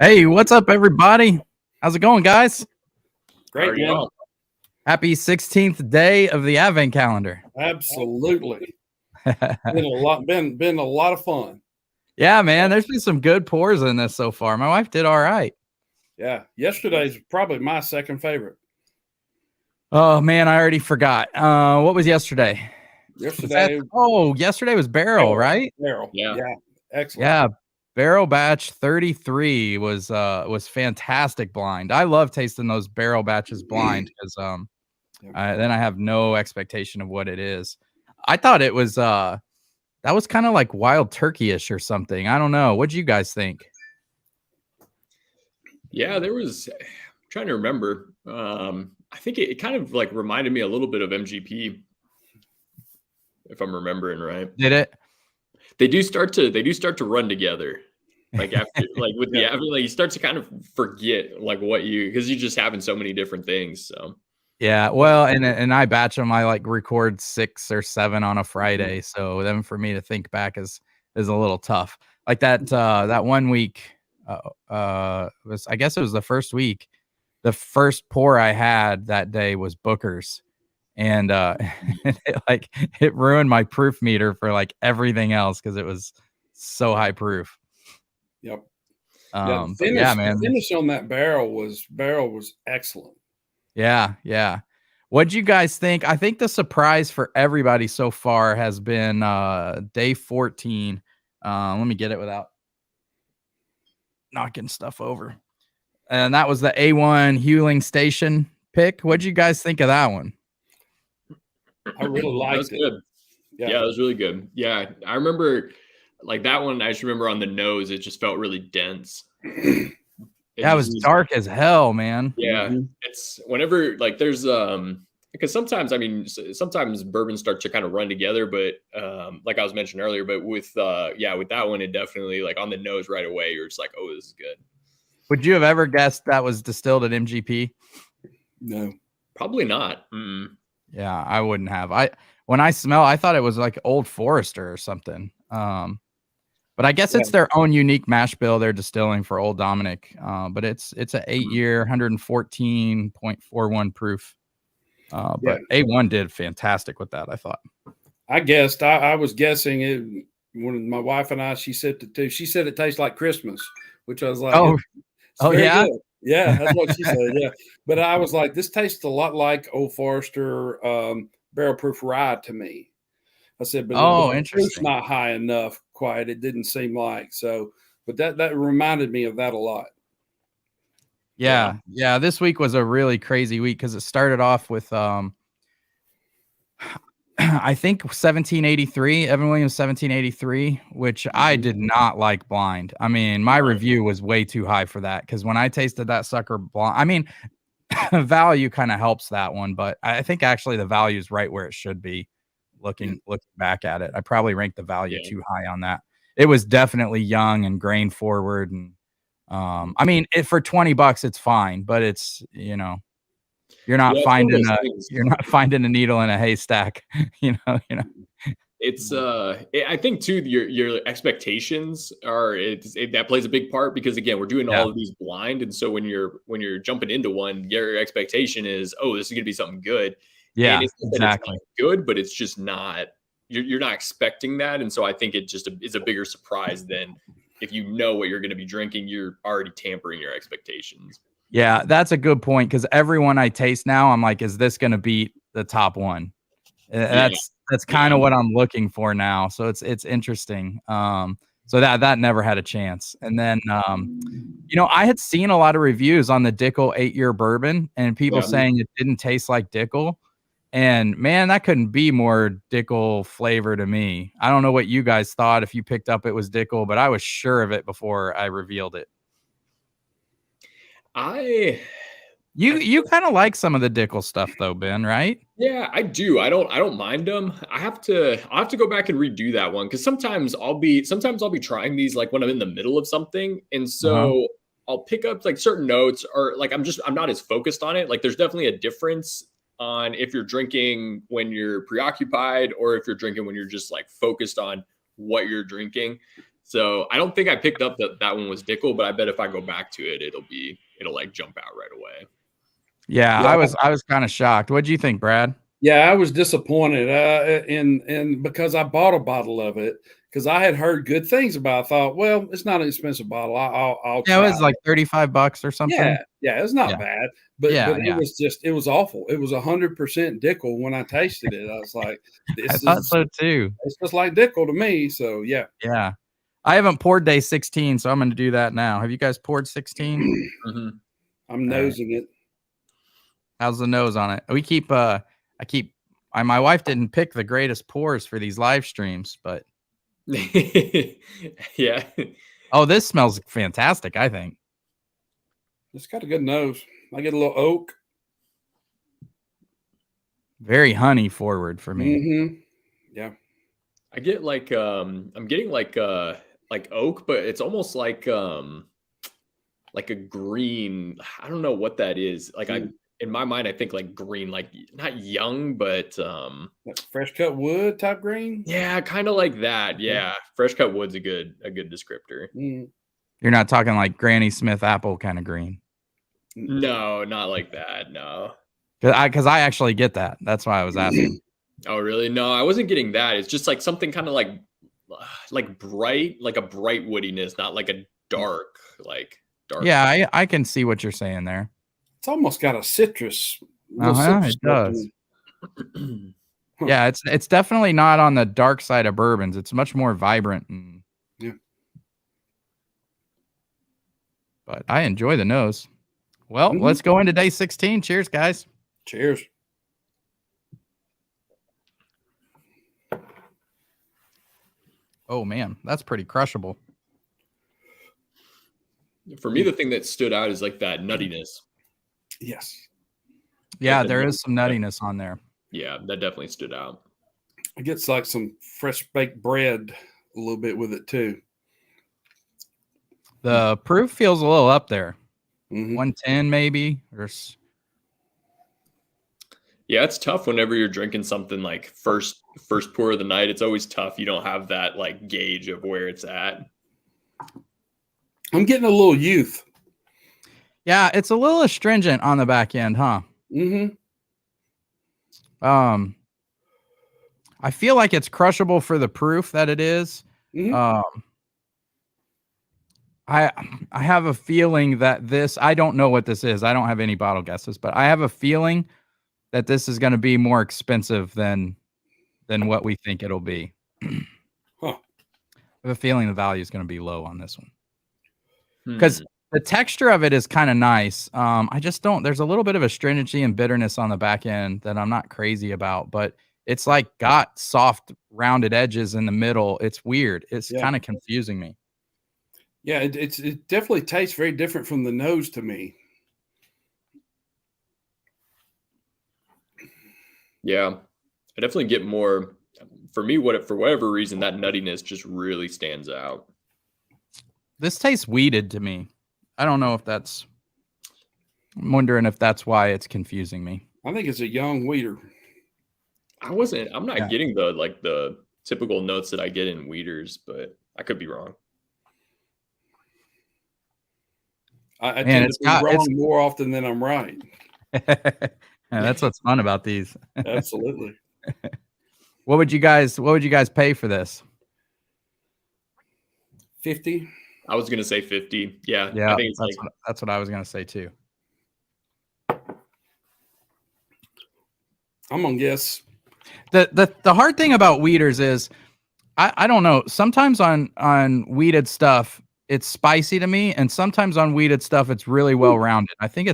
Hey, what's up, everybody? How's it going, guys? Great, man. Happy 16th day of the Advent calendar. Absolutely. Been a lot of fun. Yeah, man. There's been some good pours in this so far. My wife did all right. Yeah. Yesterday's probably my second favorite. Oh, man. I already forgot. What was yesterday? Yesterday was barrel, right? Barrel. Yeah. Excellent. Yeah. Barrel batch 33 was fantastic blind. I love tasting those barrel batches blind because then I have no expectation of what it is. I thought it was that was kind of like wild turkey-ish or something. I don't know. What'd you guys think? Yeah, I'm trying to remember. I think it kind of like reminded me a little bit of MGP, if I'm remembering right. Did it? They do start to run together. Like after like with the like you start to kind of forget like because you're just having so many different things. So yeah, well, and I batch them. I like record 6 or 7 on a Friday, so then for me to think back is a little tough. Like that 1 week, I guess it was the first week. The first pour I had that day was Booker's, and it ruined my proof meter for like everything else because it was so high proof. Yep. Man. The finish on that barrel was excellent. Yeah. What'd you guys think? I think the surprise for everybody so far has been day 14. Let me get it without knocking stuff over. And that was the A1 Hewling Station pick. What'd you guys think of that one? I really liked it. Good. Yeah, it was really good. Yeah, I remember like that one. I just remember on the nose, it just felt really dense. It was dark as hell, man. Yeah, It's whenever like there's because sometimes bourbons start to kind of run together, but like I was mentioning earlier, but with that one, it definitely like on the nose right away, you're just like, oh, this is good. Would you have ever guessed that was distilled at MGP? No, probably not. Mm-mm. Yeah, I wouldn't have. When I smell, I thought it was like Old Forester or something. But I guess it's their own unique mash bill they're distilling for Old Dominic. But it's an 8-year, 114.41 proof. But A1 did fantastic with that, I thought. I was guessing it when my wife and I, she said it tastes like Christmas which I was like, Oh, it's very yeah. good. Yeah, that's what she said. Yeah, but I was like, this tastes a lot like Old Forester barrel proof rye to me. I said, but Oh, the proof's interesting. not high enough. Quite, it didn't seem like so. But that reminded me of that a lot. Yeah. Yeah. This week was a really crazy week because it started off with I think 1783, Evan Williams 1783, which I did not like blind. I mean, my review was way too high for that because when I tasted that sucker blind, I mean, value kind of helps that one, but I think actually the value is right where it should be. Looking back at it, I probably ranked the value too high on that. It was definitely young and grain forward, and I mean, for $20, it's fine, but it's you're not Yeah, it's one of finding those a things. needle in a haystack. It's I think too your expectations are that plays a big part because again we're doing Yeah, all of these blind, and so when you're jumping into one, your expectation is, oh, this is gonna be something good, and yeah, it's not that it's not exactly. good, but it's just not you're not expecting that, and so I think it just is a bigger surprise than if you know what you're going to be drinking, you're already tampering your expectations. Yeah, that's a good point because everyone I taste now, I'm like, is this going to beat the top one? Yeah, That's kind yeah, of what I'm looking for now. So it's interesting. So that never had a chance. And then I had seen a lot of reviews on the Dickel 8-year bourbon and people yeah. saying it didn't taste like Dickel. And man, that couldn't be more Dickel flavor to me. I don't know what you guys thought if you picked up it was Dickel, but I was sure of it before I revealed it. I You kind of like some of the Dickel stuff though, Ben, right? Yeah, I do. I don't mind them. I'll have to go back and redo that one because sometimes I'll be trying these like when I'm in the middle of something, and Uh-huh. so I'll pick up like certain notes or like I'm not as focused on it. Like there's definitely a difference on if you're drinking when you're preoccupied or if you're drinking when you're just like focused on what you're drinking. So I don't think I picked up that one was Dickel, but I bet if I go back to it, it'll like jump out right away. Yeah, Yeah, I was kind of shocked. What'd you think, Brad? yeah, I was disappointed, in because I bought a bottle of it because I had heard good things about it. I thought, well, it's not an expensive bottle. I'll Yeah, it try was like it. $35 or Yeah, something. yeah, it's not Yeah. bad, but Yeah, it yeah. was it was awful. It was 100% Dickel when I tasted it. I was like, I this thought is so too. it's just like Dickel to me. So yeah, Yeah. I haven't poured day 16, so I'm gonna do that now. Have you guys poured 16? Mhm. I'm All right. nosing it. How's the nose on it? My wife didn't pick the greatest pours for these live streams, but Yeah. oh, this smells fantastic, I think. It's got a good nose. I get a little oak. Very honey forward for me. Mm-hmm. Yeah. I get I'm getting like oak, but it's almost like a green. I don't know what that is. Like I Mm. in my mind I think like green, like not young, but Like fresh cut wood type green. yeah, kind of like that. Yeah. Fresh cut wood's a good descriptor. Mm. You're not talking like Granny Smith apple kind of green. No, not like that. No. Because I actually get that. That's why I was asking. Oh, really? No, I wasn't getting that. It's just like something kind of like bright, like a bright woodiness, not like a dark. Yeah, I can see what you're saying there. It's almost got a citrus. It does. Huh. Yeah, it's definitely not on the dark side of bourbons. It's much more vibrant and Yeah. but I enjoy the nose. Well, Mhm. let's go into day 16. Cheers, guys. Cheers. Oh man, that's pretty crushable. For me, the thing that stood out is like that nuttiness. Yes. Yeah, Like the there nut- is some nuttiness on there. Yeah, that definitely stood out. It gets like some fresh baked bread a little bit with it too. The proof feels a little up there. Mhm. 110 maybe. Yeah, it's tough whenever you're drinking something like first pour of the night. It's always tough. You don't have that like gauge of where it's at. I'm getting a little youth. Yeah, it's a little astringent on the back end, huh? Mm-hmm. I feel like it's crushable for the proof that it is. Mhm. I have a feeling that this, I don't know what this is. I don't have any bottle guesses, but I have a feeling that this is going to be more expensive than what we think it'll be. Huh. I have a feeling the value is going to be low on this one. Because the texture of it is kind of nice. I just don't, there's a little bit of astringency and bitterness on the back end that I'm not crazy about, but it's like got soft rounded edges in the middle. It's weird. It's kind of confusing me. Yeah, it definitely tastes very different from the nose to me. Yeah, I definitely get more. For me, for whatever reason, that nuttiness just really stands out. This tastes wheated to me. I don't know if that's. I'm wondering if that's why it's confusing me. I think it's a young wheater. I'm not getting the typical notes that I get in wheaters, but I could be wrong. I tend to be wrong more often than I'm right. That's what's fun about these. Absolutely. What would you guys pay for this? 50. I was gonna say 50. Yeah. Yeah, I think that's what I was gonna say too. I'm gonna guess. The hard thing about wheaters is I don't know. Sometimes on wheated stuff, it's spicy to me, and sometimes on wheated stuff, it's really well rounded. I think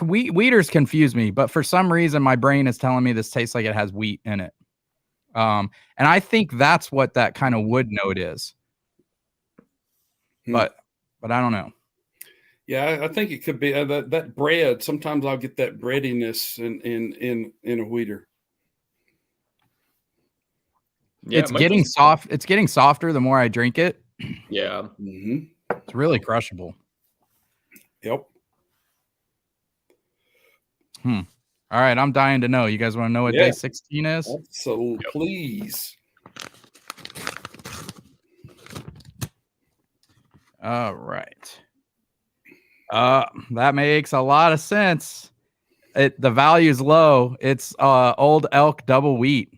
wheaters confuse me, but for some reason, my brain is telling me this tastes like it has wheat in it. And I think that's what that kind of wood note is. But I don't know. Yeah, I think it could be that bread. Sometimes I'll get that breadiness in a wheater. Yeah, it's getting soft. It's getting softer the more I drink it. Yeah. Mm-hmm. It's really crushable. Yep. All right, I'm dying to know. You guys want to know what day 16 is? So please. All right. That makes a lot of sense. The value's low. It's Old Elk Double Wheat.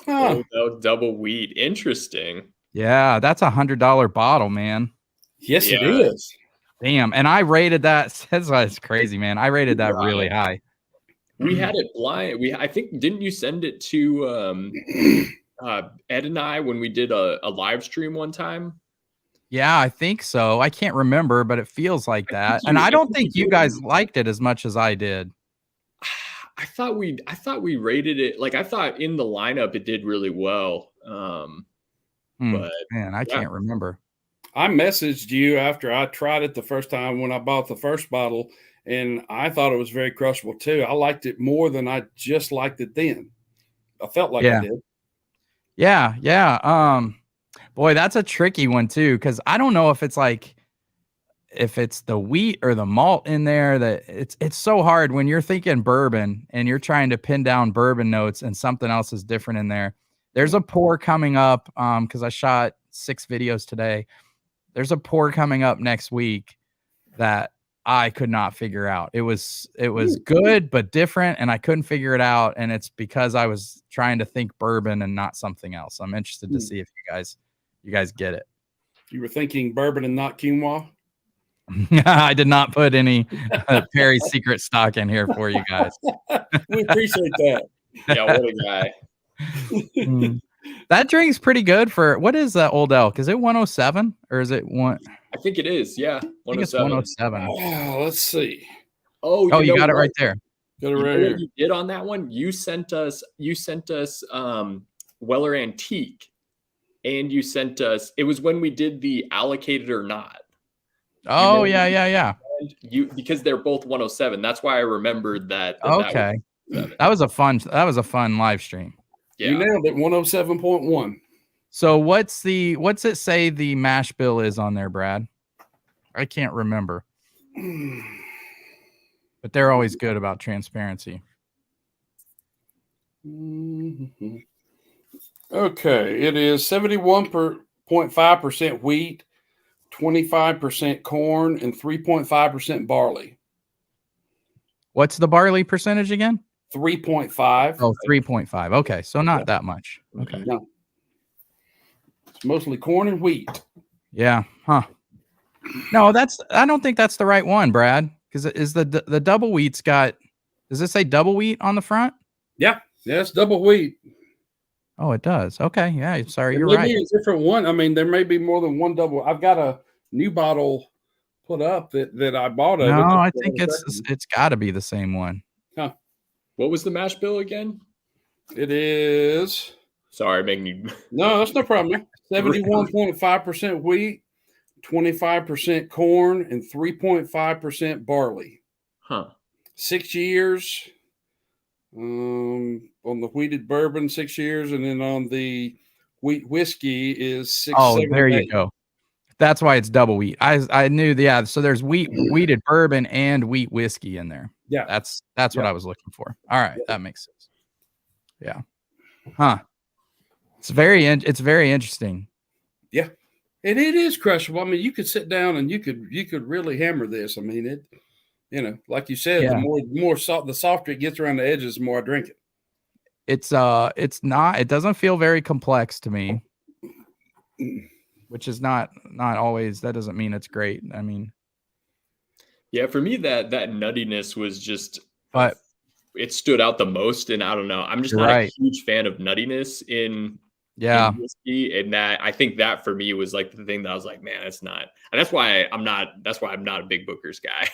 Old Elk Double Wheat. Interesting. Yeah, that's $100 bottle, man. Yes, it is. Damn, and I rated that. That's crazy, man. I rated that really high. We had it blind. I think, didn't you send it to Ed and I when we did a live stream one time? Yeah, I think so. I can't remember, but it feels like that. And I don't think you guys liked it as much as I did. I thought we rated it, like I thought in the lineup it did really well. But man, I can't remember. I messaged you after I tried it the first time when I bought the first bottle, and I thought it was very crushable too. I liked it more than I just liked it then. I felt like I did. Yeah. Boy, that's a tricky one too, because I don't know if it's the wheat or the malt in there. That it's so hard when you're thinking bourbon and you're trying to pin down bourbon notes and something else is different in there. There's a pour coming up because I shot 6 videos today. There's a pour coming up next week that I could not figure out. It was good but different, and I couldn't figure it out. And it's because I was trying to think bourbon and not something else. I'm interested to see if you guys get it. You were thinking bourbon and not quinoa? I did not put any Perry's Secret stock in here for you guys. We appreciate that. Yeah, what a guy. That drink's pretty good for, what is that Old Elk? Is it 107 or is it one? I think it is. Yeah. 107. I think it's 107. Oh, let's see. Oh, you got it right there. Got it right here. What you did on that one? You sent us Weller Antique, and you sent us, it was when we did the allocated or not. Oh, yeah. Because they're both 107. That's why I remembered that. Okay. That was a fun live stream. Yeah. You nailed it. 107.1. So what's it say the mash bill is on there, Brad? I can't remember. But they're always good about transparency. Okay, it is 71.5% wheat, 25% corn, and 3.5% barley. What's the barley percentage again? 3.5. Oh, 3.5. Okay, so not that much. Okay. No. It's mostly corn and wheat. Yeah. Huh. No, I don't think that's the right one, Brad. Because is the double wheat's got? Does it say double wheat on the front? Yeah, it's double wheat. Oh, it does. Okay. Yeah. Sorry, It you're may right. be a different one. I mean, there may be more than one double. I've got a new bottle put up that I bought of No, it. I think it's got to be the same one. Huh. What was the mash bill again? It is. Sorry, making you. No, that's no problem. 71.5% wheat, 25% corn, and 3.5% barley. Huh. 6 years. On the wheated bourbon, 6 years, and then on the wheat whiskey is 6. Oh, 7, there you 8. go. That's why it's double wheat. I knew. Yeah. So there's wheated bourbon and wheat whiskey in there. Yeah, That's what I was looking for. All right, that makes sense. Yeah. Huh. It's very interesting. Yeah, and it is crushable. I mean, you could sit down and you could really hammer this. I mean, it. Like you said, the more salt, the softer it gets around the edges, the more I drink it. It's not. It doesn't feel very complex to me, which is not always. That doesn't mean it's great. I mean, yeah, for me that nuttiness was just. But it stood out the most, and I don't know. I'm just not a huge fan of nuttiness in whiskey, and that I think that for me was like the thing that I was like, man, that's not, and that's why I'm not a big Booker's guy.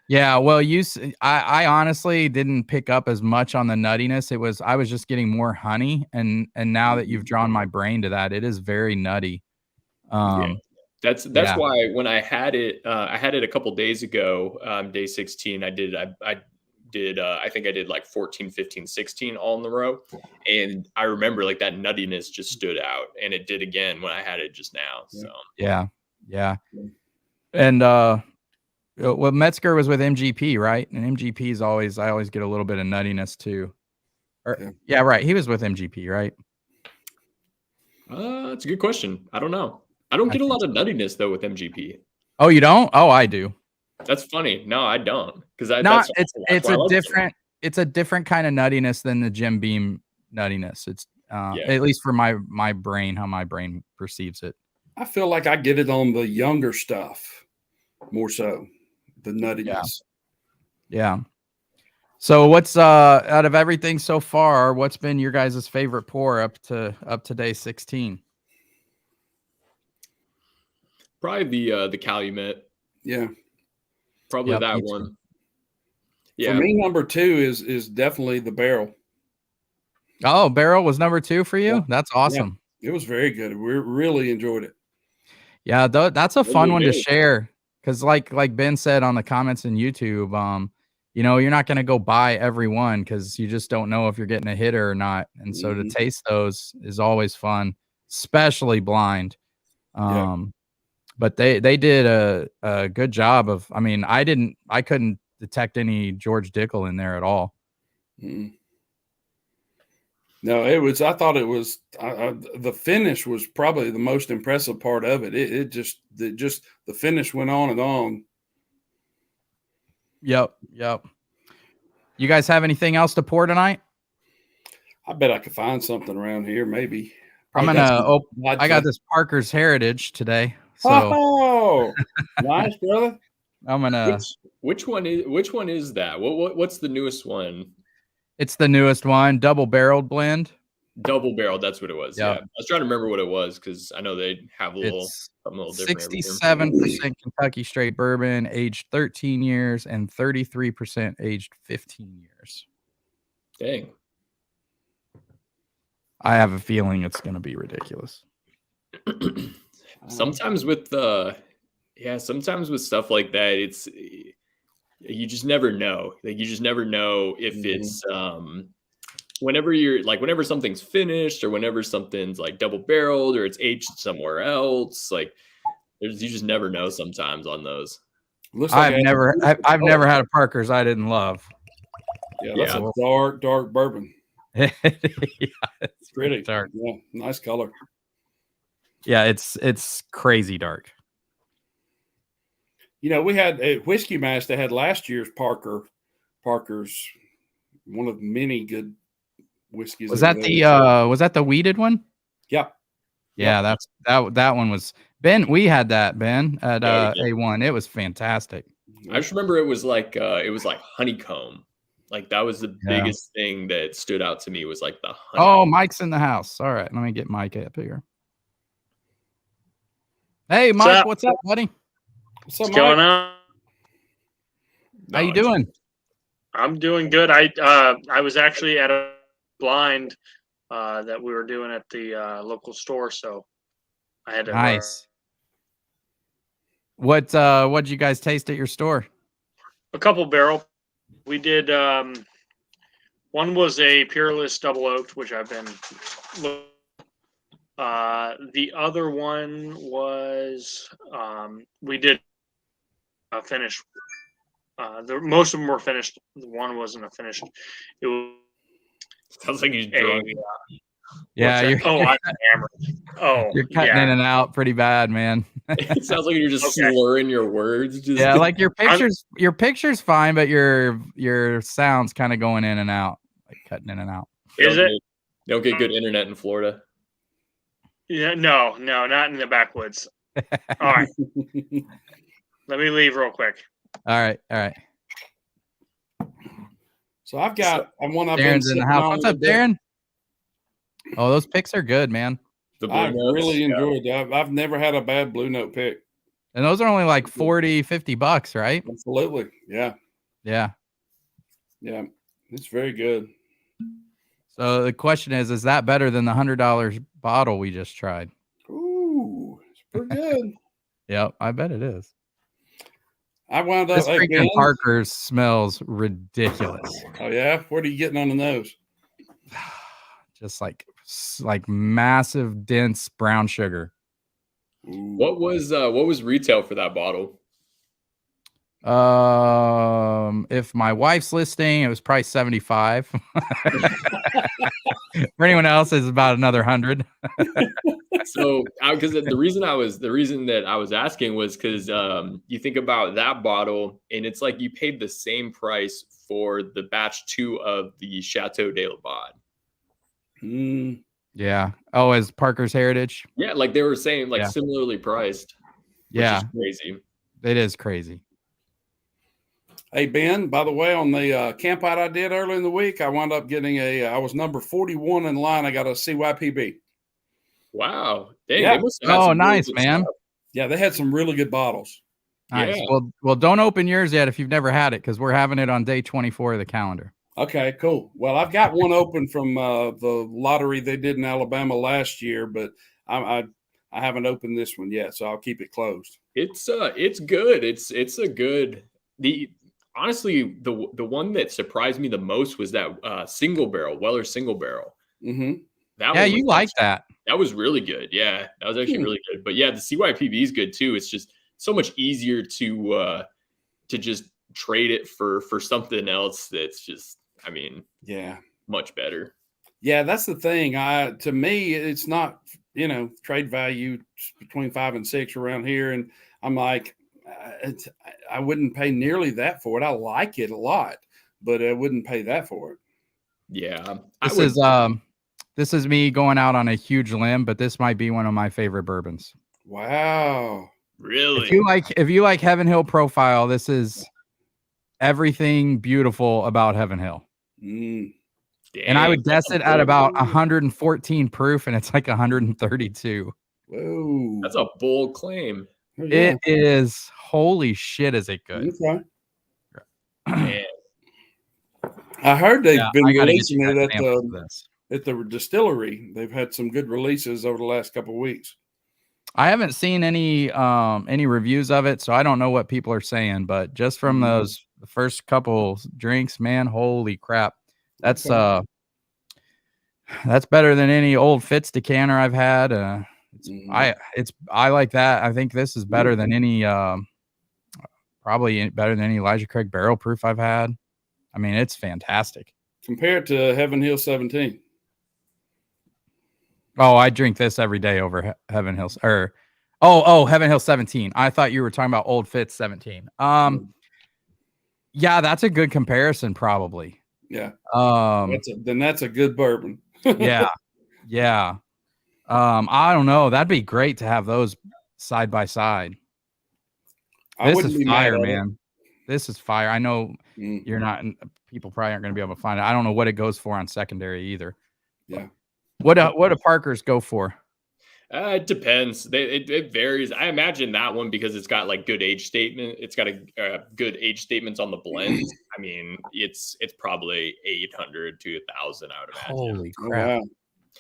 Yeah, well, I honestly didn't pick up as much on the nuttiness. I was just getting more honey, and now that you've drawn my brain to that, it is very nutty. That's why when I had it a couple days ago, day 16, I think I did like 14, 15, 16 all in the row. And I remember like that nuttiness just stood out, and it did again when I had it just now. So yeah. And well, Metzger was with MGP, right? And MGP is I always get a little bit of nuttiness too. Yeah, right. He was with MGP, right? That's a good question. I don't know. I don't get a lot of nuttiness though with MGP. Oh, you don't? Oh, I do. That's funny. No, I don't. Because it's a different kind of nuttiness than the Jim Beam nuttiness. It's at least for my brain, how my brain perceives it. I feel like I get it on the younger stuff more so, the nuttiness. Yeah. So what's out of everything so far, what's been your guys' favorite pour up to day 16? Probably the Calumet. Yeah. Probably that one. Yeah. For me, number 2 is definitely the Barrel. Oh, Barrel was number 2 for you? Yeah. That's awesome. Yeah. It was very good. We really enjoyed it. Yeah, that's a fun one to share. Because like Ben said on the comments in YouTube, you're not going to go buy every one because you just don't know if you're getting a hitter or not. And so to taste those is always fun, especially blind. But they did a good job of. I mean, I couldn't detect any George Dickel in there at all. No, it was. I thought it was. The finish was probably the most impressive part of it. It just the finish went on and on. Yep. You guys have anything else to pour tonight? I bet I could find something around here. Maybe. I got this Parker's Heritage today. So nice, brother. I'm gonna. Which one is that? What's the newest one? It's the newest one, double barreled blend. Double barreled, that's what it was. Yep. Yeah, I was trying to remember what it was because I know they have something a little different. 67% Kentucky straight bourbon, aged 13 years, and 33% aged 15 years. Dang. I have a feeling it's going to be ridiculous. Sometimes with stuff like that, you just never know. Like you just never know if it's whenever something's finished or whenever something's like double barreled or it's aged somewhere else. Like you just never know sometimes on those. I've never had a Parker's I didn't love. Yeah, that's a dark bourbon. Yeah, it's pretty dark. Yeah, nice color. Yeah, it's crazy dark. We had a whiskey mash that had last year's Parker's, one of many good whiskeys. Was that the wheated one? Yeah. Yeah, that one was Ben. We had that, Ben, at A1. It was fantastic. I just remember it was like honeycomb. Like that was the biggest thing that stood out to me was like the honey. Oh, Mike's in the house. All right, let me get Mike up here. Hey, Mike, what's up, buddy? What's going on? How you doing? I'm doing good. I was actually at a blind that we were doing at the local store, so I had to. Nice. What'd you guys taste at your store? A couple barrel. We did. One was a Peerless Double Oaked, which I've been. The other one was we did finish. Most of them were finished. The one wasn't a finished. It was. Sounds like he's drunk. Yeah, I'm hammered. Oh, you're cutting in and out pretty bad, man. It sounds like you're just slurring your words. Yeah, like your picture's fine, but your sound's kind of going in and out, like cutting in and out. Is it? You don't get good internet in Florida. Yeah, no, not in the backwoods. All right, let me leave real quick. All right. So I've got one. Darren's in the house. What's up, Darren? Oh, those picks are good, man. I really enjoyed that. I've never had a bad Blue Note pick. And those are only like $40-$50, right? Absolutely. Yeah. It's very good. So the question is that better than the $100 bottle we just tried? Ooh, it's pretty good. Yep, I bet it is. I wound up. This freaking Parker's smells ridiculous. Oh yeah, what are you getting on the nose? Just like massive, dense brown sugar. Ooh. What was retail for that bottle? If my wife's listening, it was probably 75. For anyone else, it's about another 100. So, because the reason that I was asking was because you think about that bottle, and it's like you paid the same price for the batch 2 of the Chateau de la Bade. Yeah. Oh, as Parker's Heritage. Yeah, like they were saying, like similarly priced. Yeah, which is crazy. It is crazy. Hey Ben, by the way, on the camp out I did earlier in the week, I wound up getting I was number 41 in line. I got a CYPB. Wow. Dang, yeah. Oh, nice, man. Stuff. Yeah, they had some really good bottles. Nice. Yeah. Well, don't open yours yet if you've never had it, because we're having it on day 24 of the calendar. Okay, cool. Well, I've got one open from the lottery they did in Alabama last year, but I haven't opened this one yet, so I'll keep it closed. It's good. It's a good. Honestly, the one that surprised me the most was that single barrel, Weller single barrel. Mm-hmm. You like that. That was really good. Yeah, that was actually really good. But yeah, the CYPV is good too. It's just so much easier to just trade it for something else that's just, I mean, much better. Yeah, that's the thing. To me, it's not, trade value between 5 and 6 around here. And I'm like, I wouldn't pay nearly that for it. I like it a lot, but I wouldn't pay that for it. Yeah. This is me going out on a huge limb, but this might be one of my favorite bourbons. Wow. Really? If you like Heaven Hill Profile, this is everything beautiful about Heaven Hill. Dang, and I would guess it at about 114 proof, and it's like 132. Whoa. That's a bold claim. Oh, yeah. It is. Holy shit, is it good? Okay. I heard they've been releasing it at the distillery. They've had some good releases over the last couple of weeks. I haven't seen any reviews of it, so I don't know what people are saying, but just from the first couple drinks, man, holy crap. That's better than any old Fitz decanter I've had. I like that. I think this is better than any probably better than any Elijah Craig barrel proof I've had. I mean, it's fantastic. Compared to Heaven Hill 17. Oh, I drink this every day over Heaven Hill Heaven Hill 17. I thought you were talking about Old Fitz 17. Yeah, that's a good comparison, probably. Yeah. That's a good bourbon. Yeah. I don't know. That'd be great to have those side by side. I This wouldn't is be mad fire, at it. man. This is fire. I know you're not. People probably aren't going to be able to find it. I don't know what it goes for on secondary either. Yeah. What do Parkers go for? It depends. It varies. I imagine that one because it's got like good age statement. It's got a good age statements on the blends. I mean, it's probably 800 to 1,000. I would imagine. Holy Oh, crap! wow.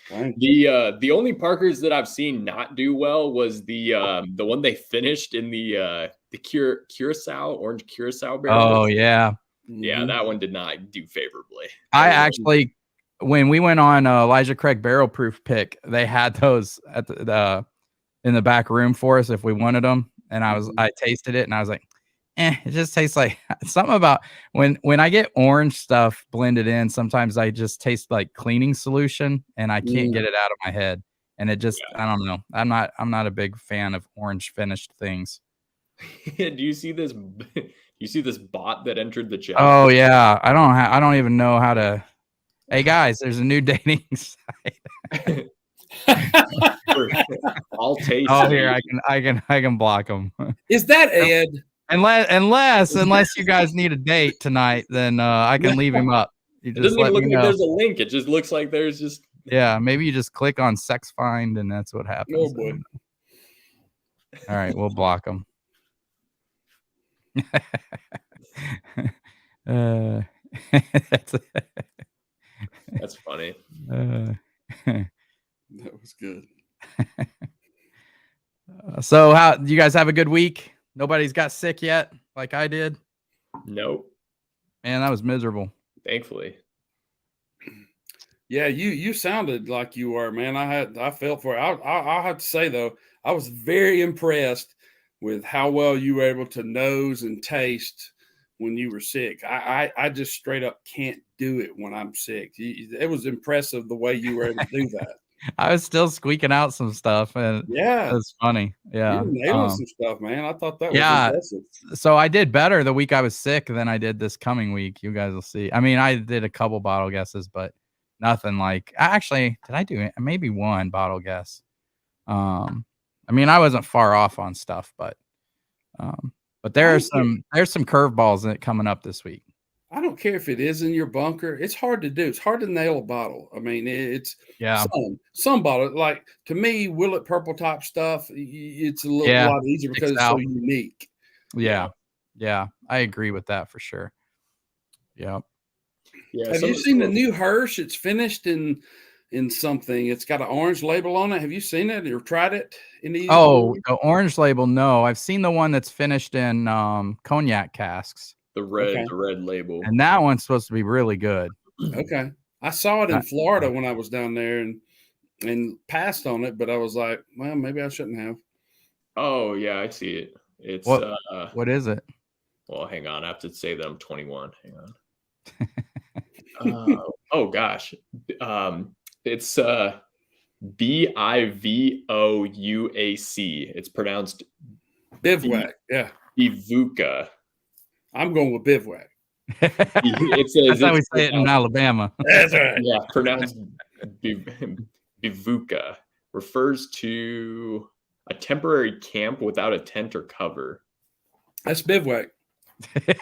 Dang. The only Parkers that I've seen not do well was the one they finished in the curacao, orange curacao barrel. Oh yeah, Yeah, that one did not do favorably. I actually, when we went on Elijah Craig barrel proof pick, they had those at the in the back room for us if we wanted them, and I tasted it and I was like, it just tastes like something about when I get orange stuff blended in. Sometimes I just taste like cleaning solution, and I can't get it out of my head. And it just, I don't know. I'm not a big fan of orange finished things. Do you see this? You see this bot that entered the chat? Oh yeah, I don't even know how to. Hey guys, there's a new dating site. I'll taste. Oh, here I can block them. Is that Ed? Unless you guys need a date tonight, then I can leave him up. You It just doesn't even let look me like know. there's a link. It just looks like there's just. Yeah, maybe you just click on sex find and that's what happens. Oh boy. All right, we'll block them. That's funny. That was good. So how do you guys have a good week? Nobody's got sick yet like I did? Nope. Man, that was miserable. Thankfully. Yeah, you sounded like you were, man. I felt for it. I have to say though, I was very impressed with how well you were able to nose and taste when you were sick. I just straight up can't do it when I'm sick. It was impressive the way you were able to do that. I was still squeaking out some stuff, and Yeah, it was funny. Yeah, you were nailing some stuff, man. I thought that was impressive. So I did better the week I was sick than I did this coming week. You guys will see. I mean, I did a couple bottle guesses, but nothing like. Actually, did I do maybe one bottle guess? I mean, I wasn't far off on stuff, but there's some curveballs in it coming up this week. I don't care if it is in your bunker. It's hard to do. It's hard to nail a bottle. I mean, it's some bottle. Like to me, Willet Purple Top stuff. It's a lot easier because it's so unique. Yeah, I agree with that for sure. Yeah. Have you seen the new Hirsch? It's finished in something. It's got an orange label on it. Have you seen it or tried it? The orange label? No, I've seen the one that's finished in cognac casks. The red label. And that one's supposed to be really good. Okay. I saw it in Florida when I was down there and passed on it, but I was like, well, maybe I shouldn't have. Oh, yeah, I see it. It's what is it? Well, hang on. I have to say that I'm 21. Hang on. Oh gosh. It's Bivouac. It's pronounced Bivouac. Yeah. Bivuca. I'm going with bivouac. That's how we say it in Alabama. That's right. Yeah, pronounced bivuca. Refers to a temporary camp without a tent or cover. That's bivouac. It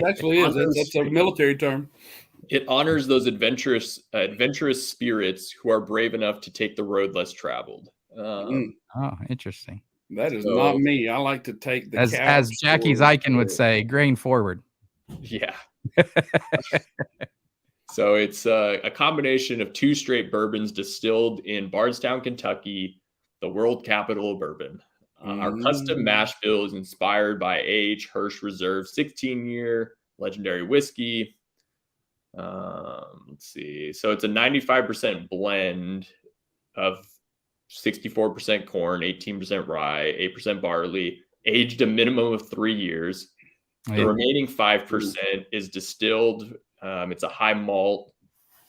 actually is. That's a military term. It honors those adventurous spirits who are brave enough to take the road less traveled. Oh, interesting. That is not me. I like to take the as Jackie Zeiken would say, grain forward. Yeah. So it's a combination of 2 straight bourbons distilled in Bardstown, Kentucky, the world capital of bourbon. Our custom mash bill is inspired by A.H. Hirsch Reserve 16-year legendary whiskey. Let's see. So it's a 95% blend of 64% corn, 18% rye, 8% barley, aged a minimum of 3 years. The remaining 5% is distilled. It's a high malt,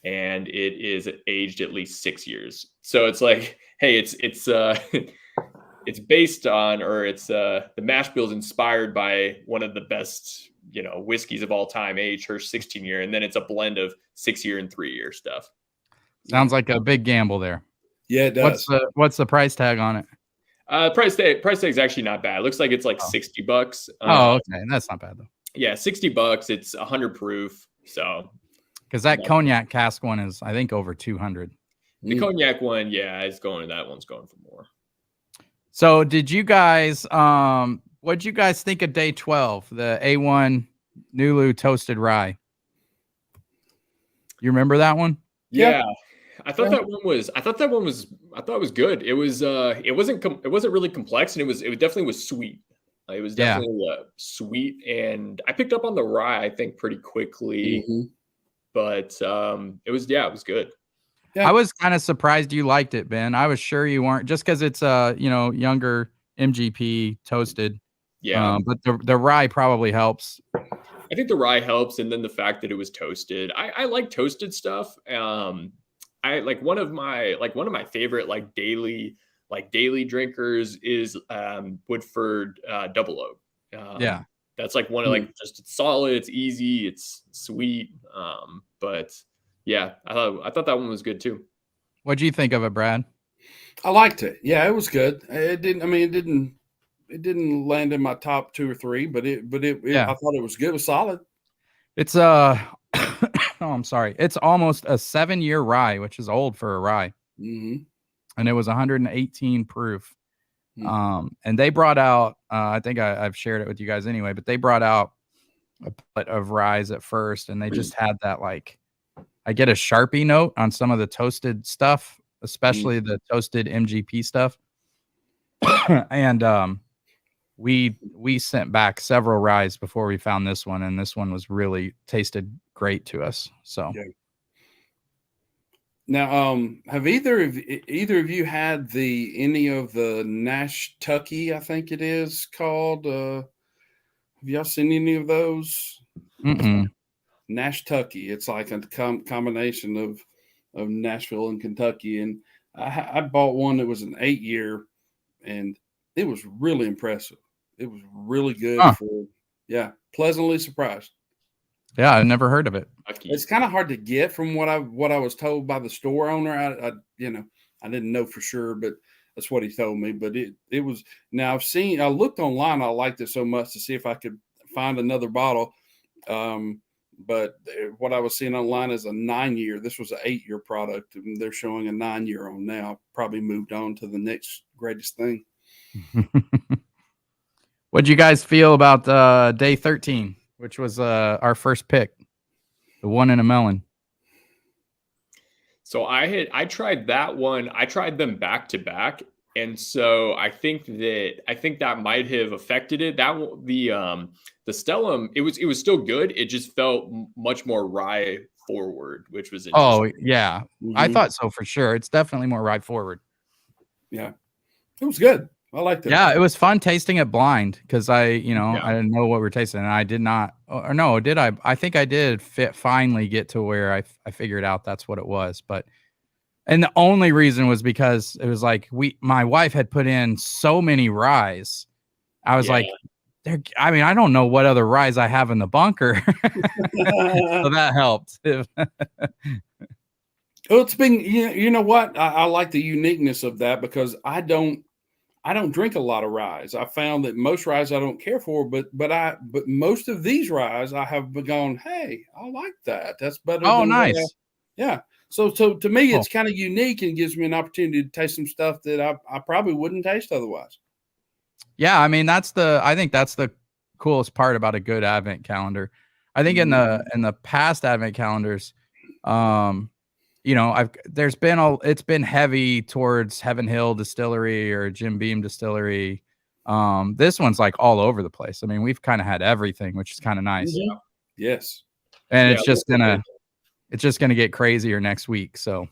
and it is aged at least 6 years. So it's like, hey, it's based on, or it's the mash bill is inspired by one of the best, whiskeys of all time, A.H. Hirsch 16-year, and then it's a blend of 6-year and 3-year stuff. Sounds like a big gamble there. Yeah, it does. What's the price tag on it? Price tag is actually not bad. It looks like it's like $60. Oh, okay, that's not bad though. Yeah, $60. It's 100 proof. So because that cognac cask one is, I think, over 200. The cognac one, yeah, is going. That one's going for more. So, did you guys? What'd you guys think of day 12? The A1 Nulu toasted rye. You remember that one? Yeah. I thought that one was. I thought it was good. It was. It wasn't really complex, and it definitely was sweet. It was definitely sweet, and I picked up on the rye, I think, pretty quickly. But it was good. Yeah. I was kind of surprised you liked it, Ben. I was sure you weren't, just because it's younger MGP toasted. Yeah, but the rye probably helps. I think the rye helps, and then the fact that it was toasted. I like toasted stuff. I like one of my favorite daily drinkers is Woodford Double Oak. That's like one of just it's solid, it's easy, it's sweet. But yeah, I thought that one was good too. What do you think of it, Brad? I liked it. Yeah, it was good. It didn't land in my top 2 or 3, but I thought it was good. It was solid. It's I'm sorry. It's almost a 7-year rye, which is old for a rye. And it was 118 proof. And they brought out, I think I've shared it with you guys anyway, but they brought out a pallet of ryes at first, and they just had that, I get a Sharpie note on some of the toasted stuff, especially the toasted MGP stuff. And we sent back several ryes before we found this one, and this one was really tasted great to us. So now, have either of you had any of the Nash Tucky? I think it is called. Have y'all seen any of those? Nash Tucky. It's like a combination of Nashville and Kentucky, and I bought one that was an 8-year, and it was really impressive. It was really good. Pleasantly surprised. Yeah, I never heard of it. It's kind of hard to get from what I was told by the store owner. I didn't know for sure, but that's what he told me. But it was. Now I looked online. I liked it so much to see if I could find another bottle. But what I was seeing online is a 9-year. This was an 8-year product, and they're showing a 9-year on now. Probably moved on to the next greatest thing. What'd you guys feel about day 13, which was our first pick, the one in a melon? So I tried that one. I tried them back to back, and so I think that might have affected it. That the Stellum, it was still good. It just felt much more rye forward, which was interesting. Oh yeah, I thought so for sure. It's definitely more rye forward. Yeah, it was good. I liked it. Yeah, it was fun tasting it blind because I didn't know what we were tasting, and I did not. Or no, did I? I think I did finally get to where I figured out that's what it was. And the only reason was because it was like my wife had put in so many ryes. I was like, I don't know what other ryes I have in the bunker, so that helped. Well, it's been you know what I like the uniqueness of that because I don't drink a lot of ryes. I found that most ryes I don't care for, but most of these ryes I have gone, hey, I like that. That's better. Oh, nice. Yeah. So to me, it's kind of unique and gives me an opportunity to taste some stuff that I probably wouldn't taste otherwise. Yeah, I mean I think that's the coolest part about a good advent calendar. I think in the past advent calendars, it's been heavy towards Heaven Hill Distillery or Jim Beam Distillery. This one's like all over the place. I mean, we've kind of had everything, which is kind of nice. Mm-hmm. Yes. And it's just gonna get crazier next week. So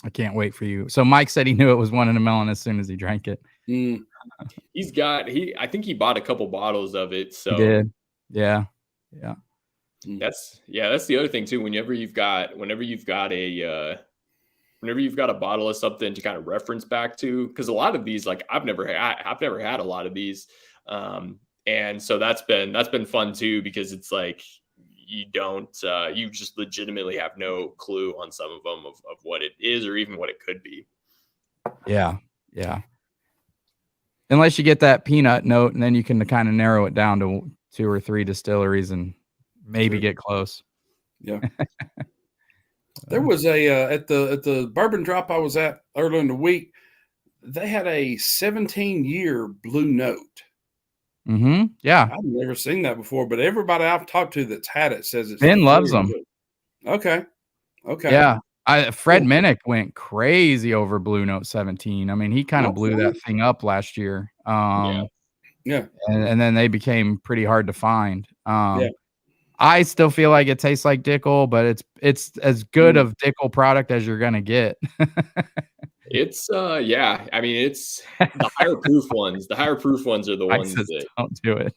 I can't wait for you. So Mike said he knew it was one in a melon as soon as he drank it. I think he bought a couple bottles of it. So he did. Yeah. That's the other thing too. Whenever you've got a bottle of something to kind of reference back to, because a lot of these, like I've never had a lot of these, and so that's been fun too, because it's like you just legitimately have no clue on some of them of what it is or even what it could be. Yeah. Yeah. Unless you get that peanut note, and then you can kind of narrow it down to 2 or 3 distilleries and maybe get close. Yeah. There was a at the bourbon drop I was at earlier in the week. They had a 17-year blue note. Yeah. I've never seen that before, but everybody I've talked to that's had it says it's Ben loves them. good. Okay. Yeah. Fred Minnick went crazy over Blue Note 17. I mean, he kind of blew that thing up last year. Yeah. And then they became pretty hard to find. Yeah. I still feel like it tastes like Dickel, but it's as good of Dickel product as you're gonna get. It's yeah. I mean, it's the higher proof ones. The higher proof ones are the ones that don't do it.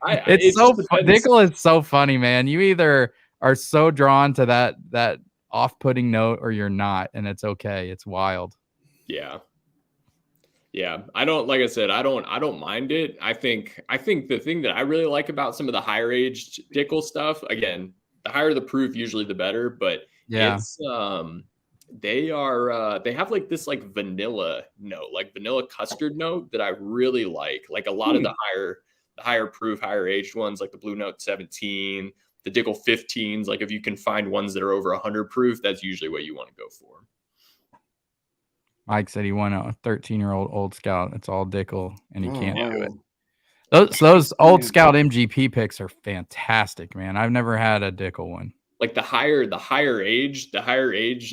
It's so Dickel is so funny, man. You either are so drawn to that off-putting note or you're not, and it's okay. It's wild. Yeah. Yeah, I don't, like I said, I don't mind it. I think the thing that I really like about some of the higher aged Dickel stuff, again, the higher the proof, usually the better, but it's they have like this like vanilla note, like vanilla custard note that I really like. Like a lot of the higher proof, higher aged ones, like the Blue Note 17, the Dickel 15s, like if you can find ones that are over 100 proof, that's usually what you want to go for. Mike said he won a 13-year-old Old Scout. It's all Dickel, and he can't do it. Wow. Those Old Scout MGP picks are fantastic, man. I've never had a Dickel one. Like the higher age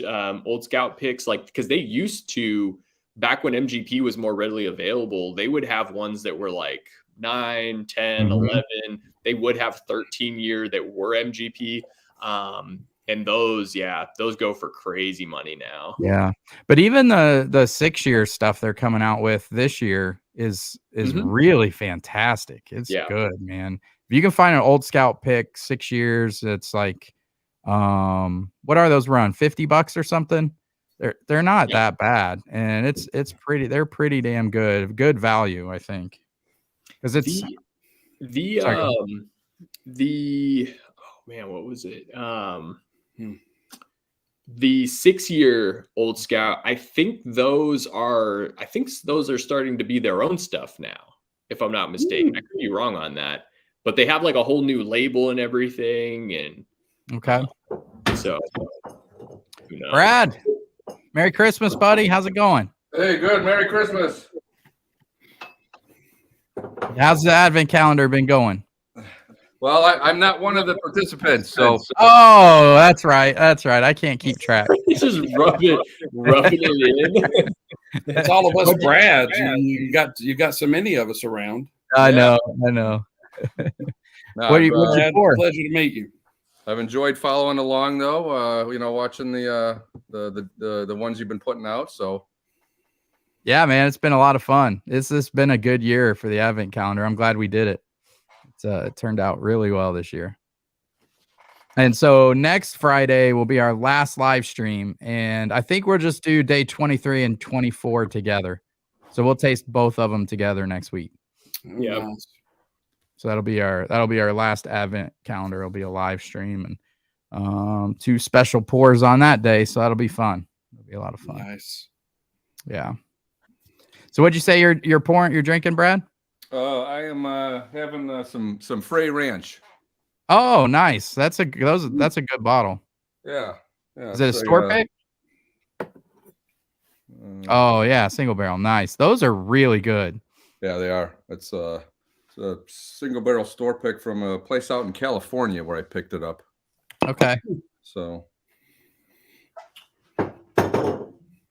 Old Scout picks, like because they used to, back when MGP was more readily available, they would have ones that were like 9, 10, 11. They would have 13-year that were MGP. And those go for crazy money now. Yeah. But even the 6-year stuff they're coming out with this year is really fantastic. It's good, man. If you can find an Old Scout pick 6 years, it's like what are those run? $50 or something? They're not that bad. And it's pretty, they're pretty damn good. Good value, I think. Because it's oh man, what was it? The 6-year Old Scout, I think those are starting to be their own stuff now, if I'm not mistaken. I could be wrong on that, but they have like a whole new label and everything. And so who knows? Brad, Merry Christmas, buddy. How's it going? Hey, good. Merry Christmas. How's the Advent calendar been going? Well, I'm not one of the participants, so. Oh, that's right. That's right. I can't keep track. He's just rubbing it in. It's all of us Brads. You got so many of us around. I know. No, What are you for? Pleasure to meet you. I've enjoyed following along, though. Watching the ones you've been putting out. So. Yeah, man, it's been a lot of fun. This has been a good year for the Advent calendar. I'm glad we did it. It turned out really well this year. And so next Friday will be our last live stream. And I think we'll just do day 23 and 24 together. So we'll taste both of them together next week. Yeah. Nice. So that'll be our last Advent calendar. It'll be a live stream and 2 special pours on that day. So that'll be fun. It'll be a lot of fun. Nice. Yeah. So what'd you say you're drinking, Brad? I am having some Frey Ranch. Oh, nice. That's a good bottle. Yeah. Is it a store pick? Oh yeah, single barrel. Nice. Those are really good. Yeah, they are. It's a single barrel store pick from a place out in California where I picked it up. Okay. So.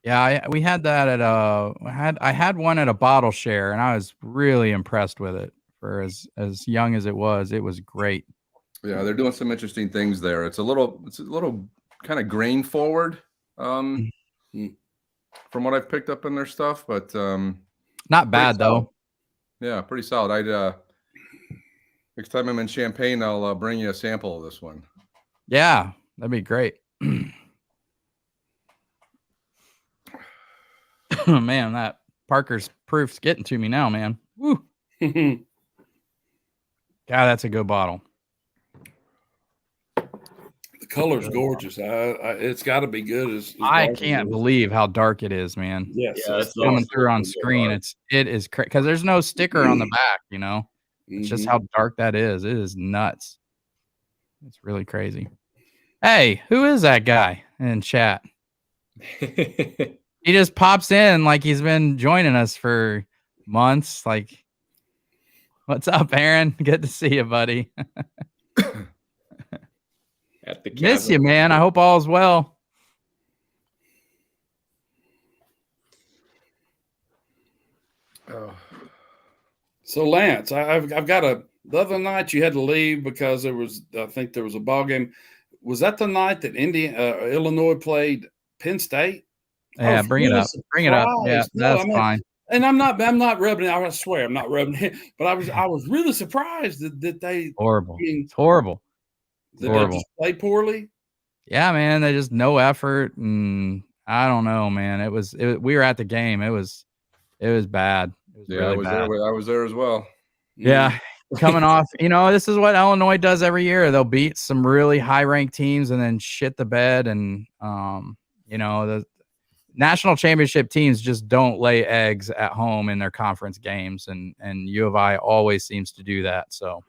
Yeah, we had that at I had one at a bottle share, and I was really impressed with it. For as young as it was great. Yeah, they're doing some interesting things there. It's a little kind of grain forward, from what I've picked up in their stuff, but not bad though. Yeah, pretty solid. Next time I'm in Champaign, I'll bring you a sample of this one. Yeah, that'd be great. Man, that Parker's proof's getting to me now, man. Woo. God, that's a good bottle. The the color's gorgeous. It's got to be good. As I dark as can't it is. believe how dark it is, man. Yes, Yeah, it's that's Coming awesome. through on It's so screen, dark. it is crazy because there's no sticker on the back. You know, it's just Mhm. how dark that is. It is nuts. It's really crazy. Hey, who is that guy in chat? He just pops in like he's been joining us for months. Like, what's up, Aaron? Good to see you, buddy. At the Miss you, cabin. man. I hope all's well. Oh. So Lance, I've got the other night you had to leave because I think there was a ball game. Was that the night that Illinois played Penn State? Yeah, bring it up. Bring it up. Yeah, surprised. No, that's fine. And I'm not rubbing it. I swear I'm not rubbing it. But I was really surprised that they Horrible. mean, It's horrible. that horrible. they just played poorly. Yeah, man. They just no effort, and I don't know, man. We were at the game. It was bad. It was Yeah, really I was bad. there. I was there as well. Yeah, coming off, this is what Illinois does every year. They'll beat some really high-ranked teams and then shit the bed. And the national championship teams just don't lay eggs at home in their conference games, and U of I always seems to do that. So,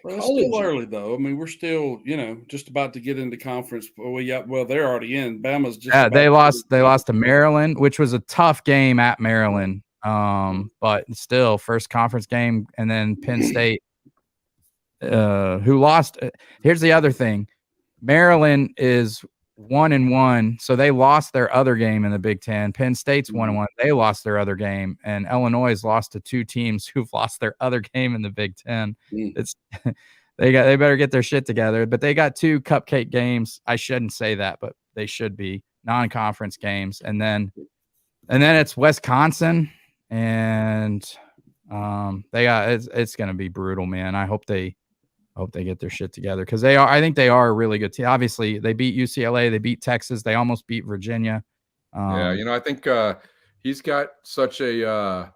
Well, it's still early though. I mean, we're still just about to get into conference. Well, they're already in. Bama's just they lost to Maryland, which was a tough game at Maryland. But still, first conference game, and then Penn State, who lost. Here's the other thing: Maryland is 1-1, so they lost their other game in the Big Ten. Penn State's 1-1; they lost their other game, and Illinois has lost to two teams who've lost their other game in the Big Ten. It's they better get their shit together. But they got two cupcake games. I shouldn't say that, but they should be non-conference games, and then it's Wisconsin. And it's going to be brutal, man. I hope they get their shit together because I think they are a really good team. Obviously, they beat UCLA, they beat Texas, they almost beat Virginia. I think he's got such a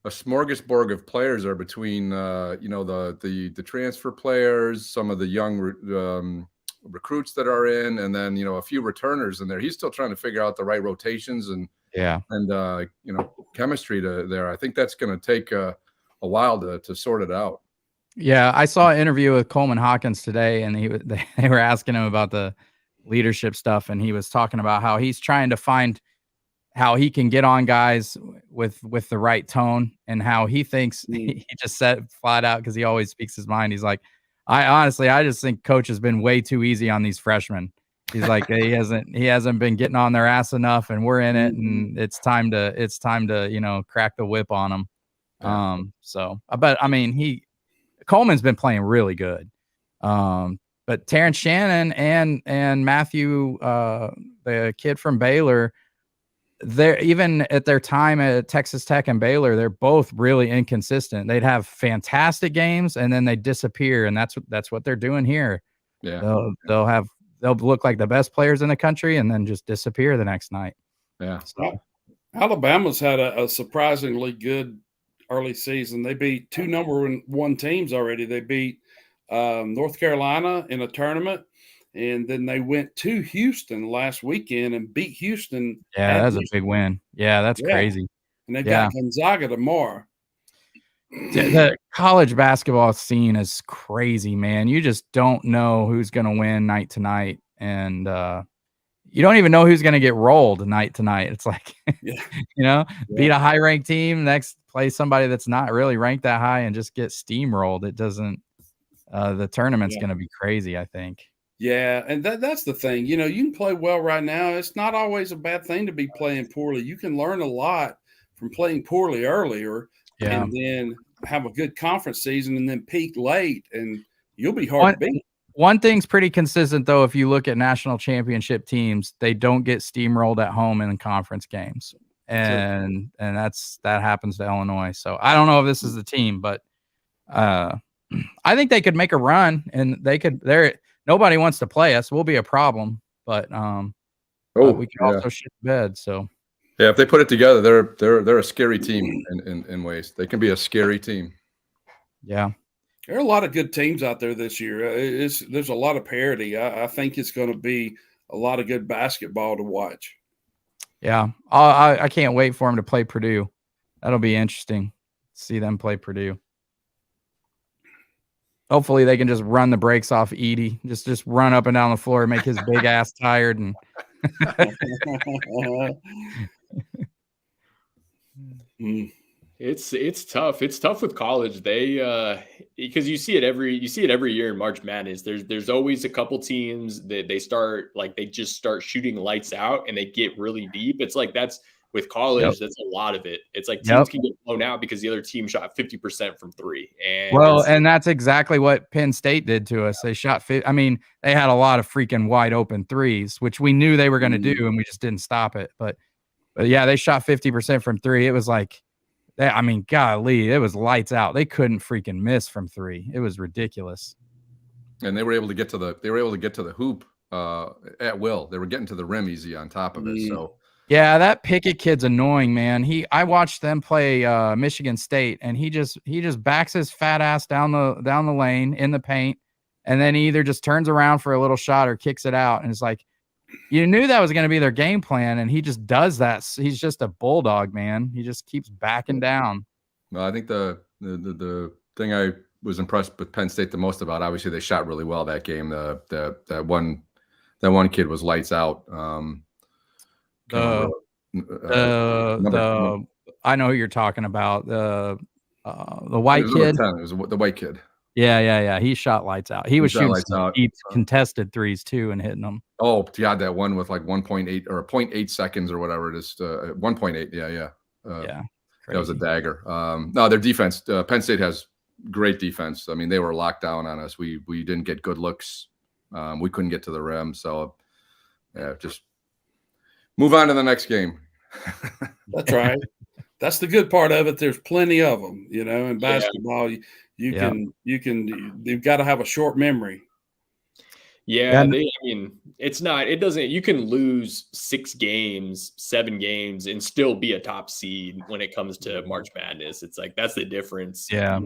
smorgasbord of players there between the transfer players, some of the young recruits that are in, and then a few returners in there. He's still trying to figure out the right rotations and chemistry there. I think that's going to take a while to sort it out. Yeah, I saw an interview with Coleman Hawkins today, and they were asking him about the leadership stuff, and he was talking about how he's trying to find how he can get on guys with the right tone, and how he thinks he just said flat out, because he always speaks his mind. He's like, I just think coach has been way too easy on these freshmen. He's like, he hasn't been getting on their ass enough, and we're in it, and it's time to crack the whip on them. Yeah. Coleman's been playing really good. But Terrence Shannon and Matthew, the kid from Baylor, they're even at their time at Texas Tech and Baylor, they're both really inconsistent. They'd have fantastic games and then they disappear, and that's what they're doing here. Yeah, they'll look like the best players in the country and then just disappear the next night. Yeah. So, Alabama's had a surprisingly good early season. They beat two number one teams already. They beat North Carolina in a tournament, and then they went to Houston last weekend and beat Houston. Yeah, that's a big win. Yeah, that's crazy. And they've got Gonzaga tomorrow. The college basketball scene is crazy, man. You just don't know who's going to win night to night, and you don't even know who's going to get rolled night to night. It's like, beat a high ranked team, next play somebody that's not really ranked that high, and just get steamrolled. It doesn't. The tournament's going to be crazy, I think. Yeah, and that's the thing. You can play well right now. It's not always a bad thing to be playing poorly. You can learn a lot from playing poorly earlier, and then have a good conference season, and then peak late, and you'll be hard to beat. One thing's pretty consistent, though. If you look at national championship teams, they don't get steamrolled at home in conference games, and that happens to Illinois. So I don't know if this is the team, but I think they could make a run, and they could. Nobody wants to play us. We'll be a problem, but we can also shit the bed. So if they put it together, they're a scary team in ways. They can be a scary team. Yeah. There are a lot of good teams out there this year. There's a lot of parity. I think it's going to be a lot of good basketball to watch. Yeah, I can't wait for them to play Purdue. That'll be interesting. See them play Purdue. Hopefully they can just run the brakes off Edie. Just run up and down the floor, make his big ass tired, and It's tough. It's tough with college. They because you see it every year in March Madness. There's always a couple teams that they just start shooting lights out and they get really deep. It's like that's with college. Yep. That's a lot of it. It's like teams can get blown out because the other team shot 50% from three. And that's exactly what Penn State did to us. They shot I mean, they had a lot of freaking wide open threes, which we knew they were going to do, and we just didn't stop it. But yeah, they shot 50% from three. It was like, I mean, golly, it was lights out. They couldn't freaking miss from three. It was ridiculous. And they were able to get to the hoop at will. They were getting to the rim easy on top of it. So yeah, that Pickett kid's annoying, man. I watched them play Michigan State, and he just backs his fat ass down the lane in the paint, and then he either just turns around for a little shot or kicks it out. And it's like, you knew that was going to be their game plan, and he just does that. He's just a bulldog, man. He just keeps backing down. Well, I think the thing I was impressed with Penn State the most about, obviously they shot really well that game. That one kid was lights out. I know who you're talking about. The white kid. It was the white kid. Yeah. He shot lights out. He was shooting some deep contested threes too and hitting them. Oh, yeah, that one with like 1.8 or 0.8 seconds or whatever it is. 1.8. Yeah. Yeah. That was a dagger. No, their defense. Penn State has great defense. I mean, they were locked down on us. We didn't get good looks. We couldn't get to the rim. So, yeah, just move on to the next game. That's right. That's the good part of it. There's plenty of them, in basketball. You've got to have a short memory. Yeah, you can lose 6 games, 7 games, and still be a top seed when it comes to March Madness. It's like, that's the difference. Yeah.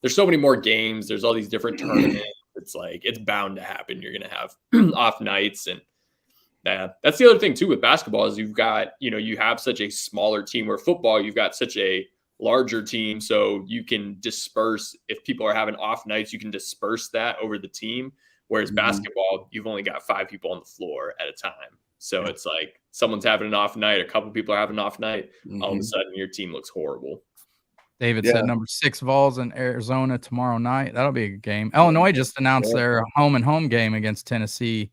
There's so many more games. There's all these different tournaments. It's like, it's bound to happen. You're going to have off nights. And that's the other thing too with basketball is you've got, you have such a smaller team, where football, you've got such a larger team. So you can disperse, if people are having off nights, you can disperse that over the team. Whereas basketball, you've only got 5 people on the floor at a time. So it's like someone's having an off night, a couple people are having an off night. All of a sudden your team looks horrible. David said number 6 Vols in Arizona tomorrow night. That'll be a good game. Illinois just announced their home game against Tennessee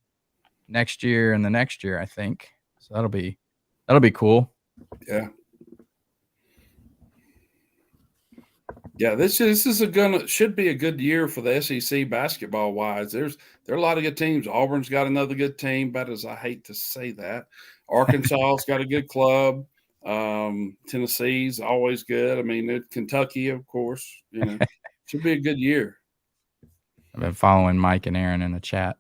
next year and the next year, I think. So that'll be cool. Yeah. Yeah, this should be a good year for the SEC basketball wise. There are a lot of good teams. Auburn's got another good team, but as I hate to say that, Arkansas's got a good club. Tennessee's always good. I mean, Kentucky, of course. Should be a good year. I've been following Mike and Aaron in the chat.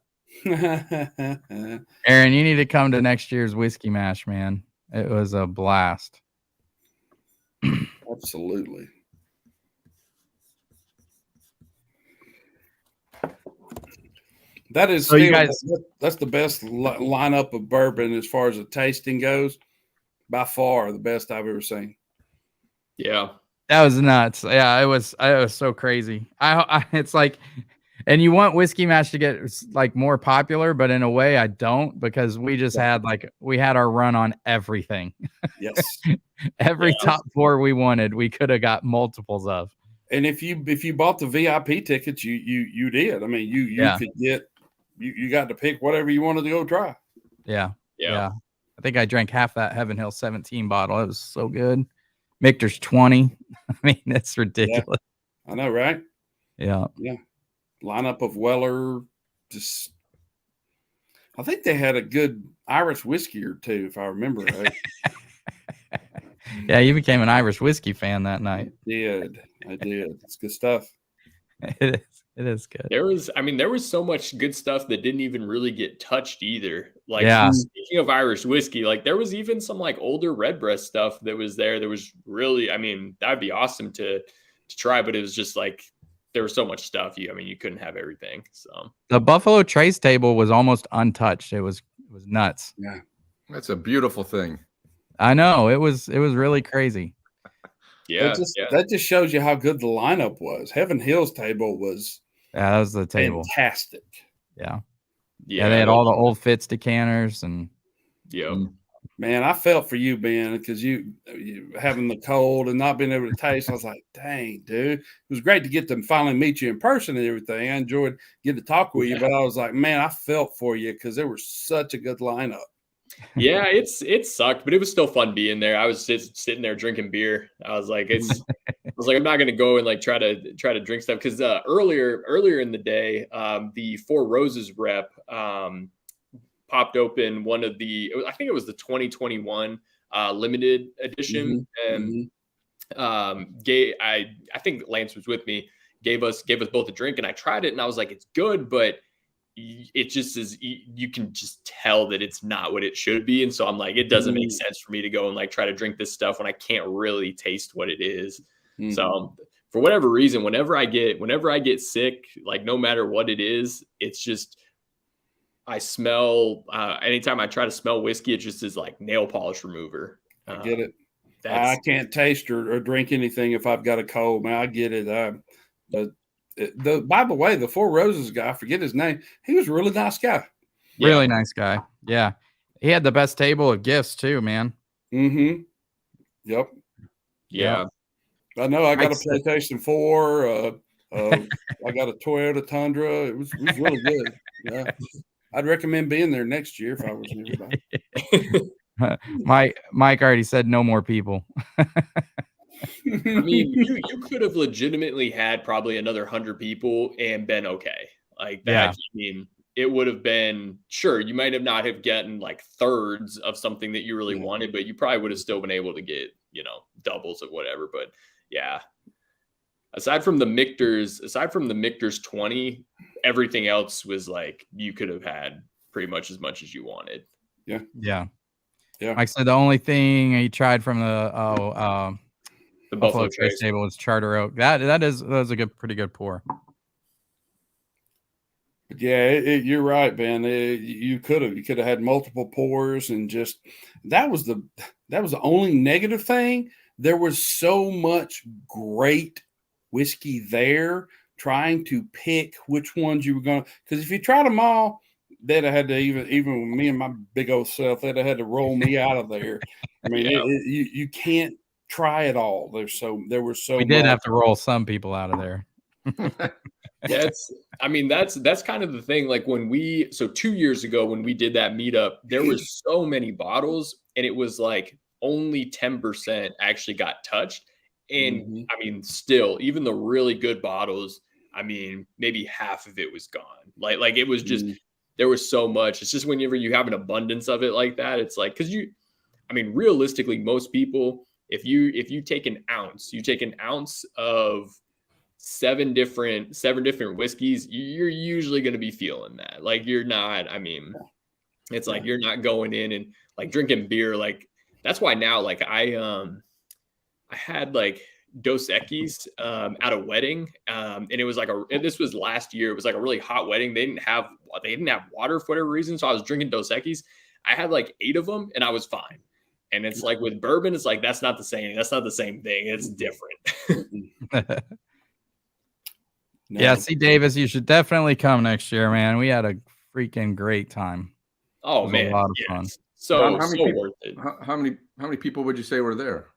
Aaron, you need to come to next year's Whiskey Mash, man. It was a blast. Absolutely. That is so that's the best lineup of bourbon as far as the tasting goes. By far the best I've ever seen. Yeah. That was nuts. Yeah, it was so crazy. It's like, and you want Whiskey Mash to get like more popular, but in a way I don't, because we just had our run on everything. Yes. Every top 4 we wanted, we could have got multiples of. And if you bought the VIP tickets, you did. I mean, you could get, you got to pick whatever you wanted to go try. Yeah. I think I drank half that Heaven Hill 17 bottle. It was so good. Michter's 20. I mean, it's ridiculous. Yeah. I know, right? Yeah. Yeah. Lineup of Weller. I think they had a good Irish whiskey or two, if I remember right. Yeah, you became an Irish whiskey fan that night. I did. It's good stuff. It is good. There was so much good stuff that didn't even really get touched either. Like, speaking of Irish whiskey, like there was even some like older Redbreast stuff that was there. There was really, I mean, that'd be awesome to try, but it was just like there was so much stuff. You couldn't have everything. So The Buffalo Trace table was almost untouched. It was nuts. Yeah. That's a beautiful thing. I know, it was really crazy. yeah, That just shows you how good the lineup was. Heaven Hill's table was Yeah, that was the table. fantastic. Yeah, they had all the old Fitz decanters and yeah. Man, I felt for you, Ben, because you having the cold and not being able to taste. I was like, dang, dude. It was great to get to finally meet you in person and everything. I enjoyed getting to talk with you, but I was like, man, I felt for you because there was such a good lineup. Yeah, it sucked, but it was still fun being there. I was sitting there drinking beer. I was like, I'm not gonna go and like try to drink stuff because earlier in the day, the Four Roses rep popped open one of I think it was the 2021 limited edition, and I think Lance was with me, gave us both a drink, and I tried it, and I was like, it's good, but it just is, you can just tell that it's not what it should be. And so I'm like, it doesn't make sense for me to go and like try to drink this stuff when I can't really taste what it is. So for whatever reason, whenever I get sick, like no matter what it is, it's just, I smell, anytime I try to smell whiskey, it just is like nail polish remover. I get it. I can't taste or drink anything if I've got a cold, man. I get it. By the way, the Four Roses guy, I forget his name. He was a really nice guy. Really nice guy. Yeah. He had the best table of gifts too, man. Yep. Yeah. I know. I got a PlayStation 4. I got a Toyota Tundra. It was really good. Yeah. I'd recommend being there next year if I was nearby. Mike already said no more people. I mean, you could have legitimately had probably another 100 people and been okay. Like that. Yeah. I mean, it would have been, sure, you might have not have gotten like thirds of something that you really wanted, but you probably would have still been able to get, doubles of whatever. But yeah, aside from the Michter's 20, everything else was like, you could have had pretty much as you wanted. Yeah. Yeah. Like I said, the only thing he tried from the Buffalo Trace table was Charter Oak. That was a pretty good pour. Yeah, you're right, Ben. You could have had multiple pours, and just that was the only negative thing. There was so much great whiskey there. Trying to pick which ones you were going to, because if you tried them all, they'd have had to even me and my big old self, they'd have had to roll me out of there. I mean, you can't try it all. We did have to roll some people out of there. That's kind of the thing. Like 2 years ago when we did that meetup, there was so many bottles, and it was like only 10% actually got touched. And I mean, still, even the really good bottles, I mean, maybe half of it was gone. Like it was just, there was so much. It's just whenever you have an abundance of it like that, it's like, realistically, most people, if you take an ounce of seven different whiskeys, you're usually going to be feeling that. Like you're not, it's like, you're not going in and like drinking beer. Like that's why now, like I had like Dos Equis at a wedding, and it was like this was last year. It was like a really hot wedding. They didn't have water for whatever reason, so I was drinking Dos Equis. I had like 8 of them, and I was fine. And it's like with bourbon, it's like that's not the same thing. It's different. Yeah, see, Davis, you should definitely come next year, man. We had a freaking great time. Oh man, a lot of fun. So worth it. How many people would you say were there?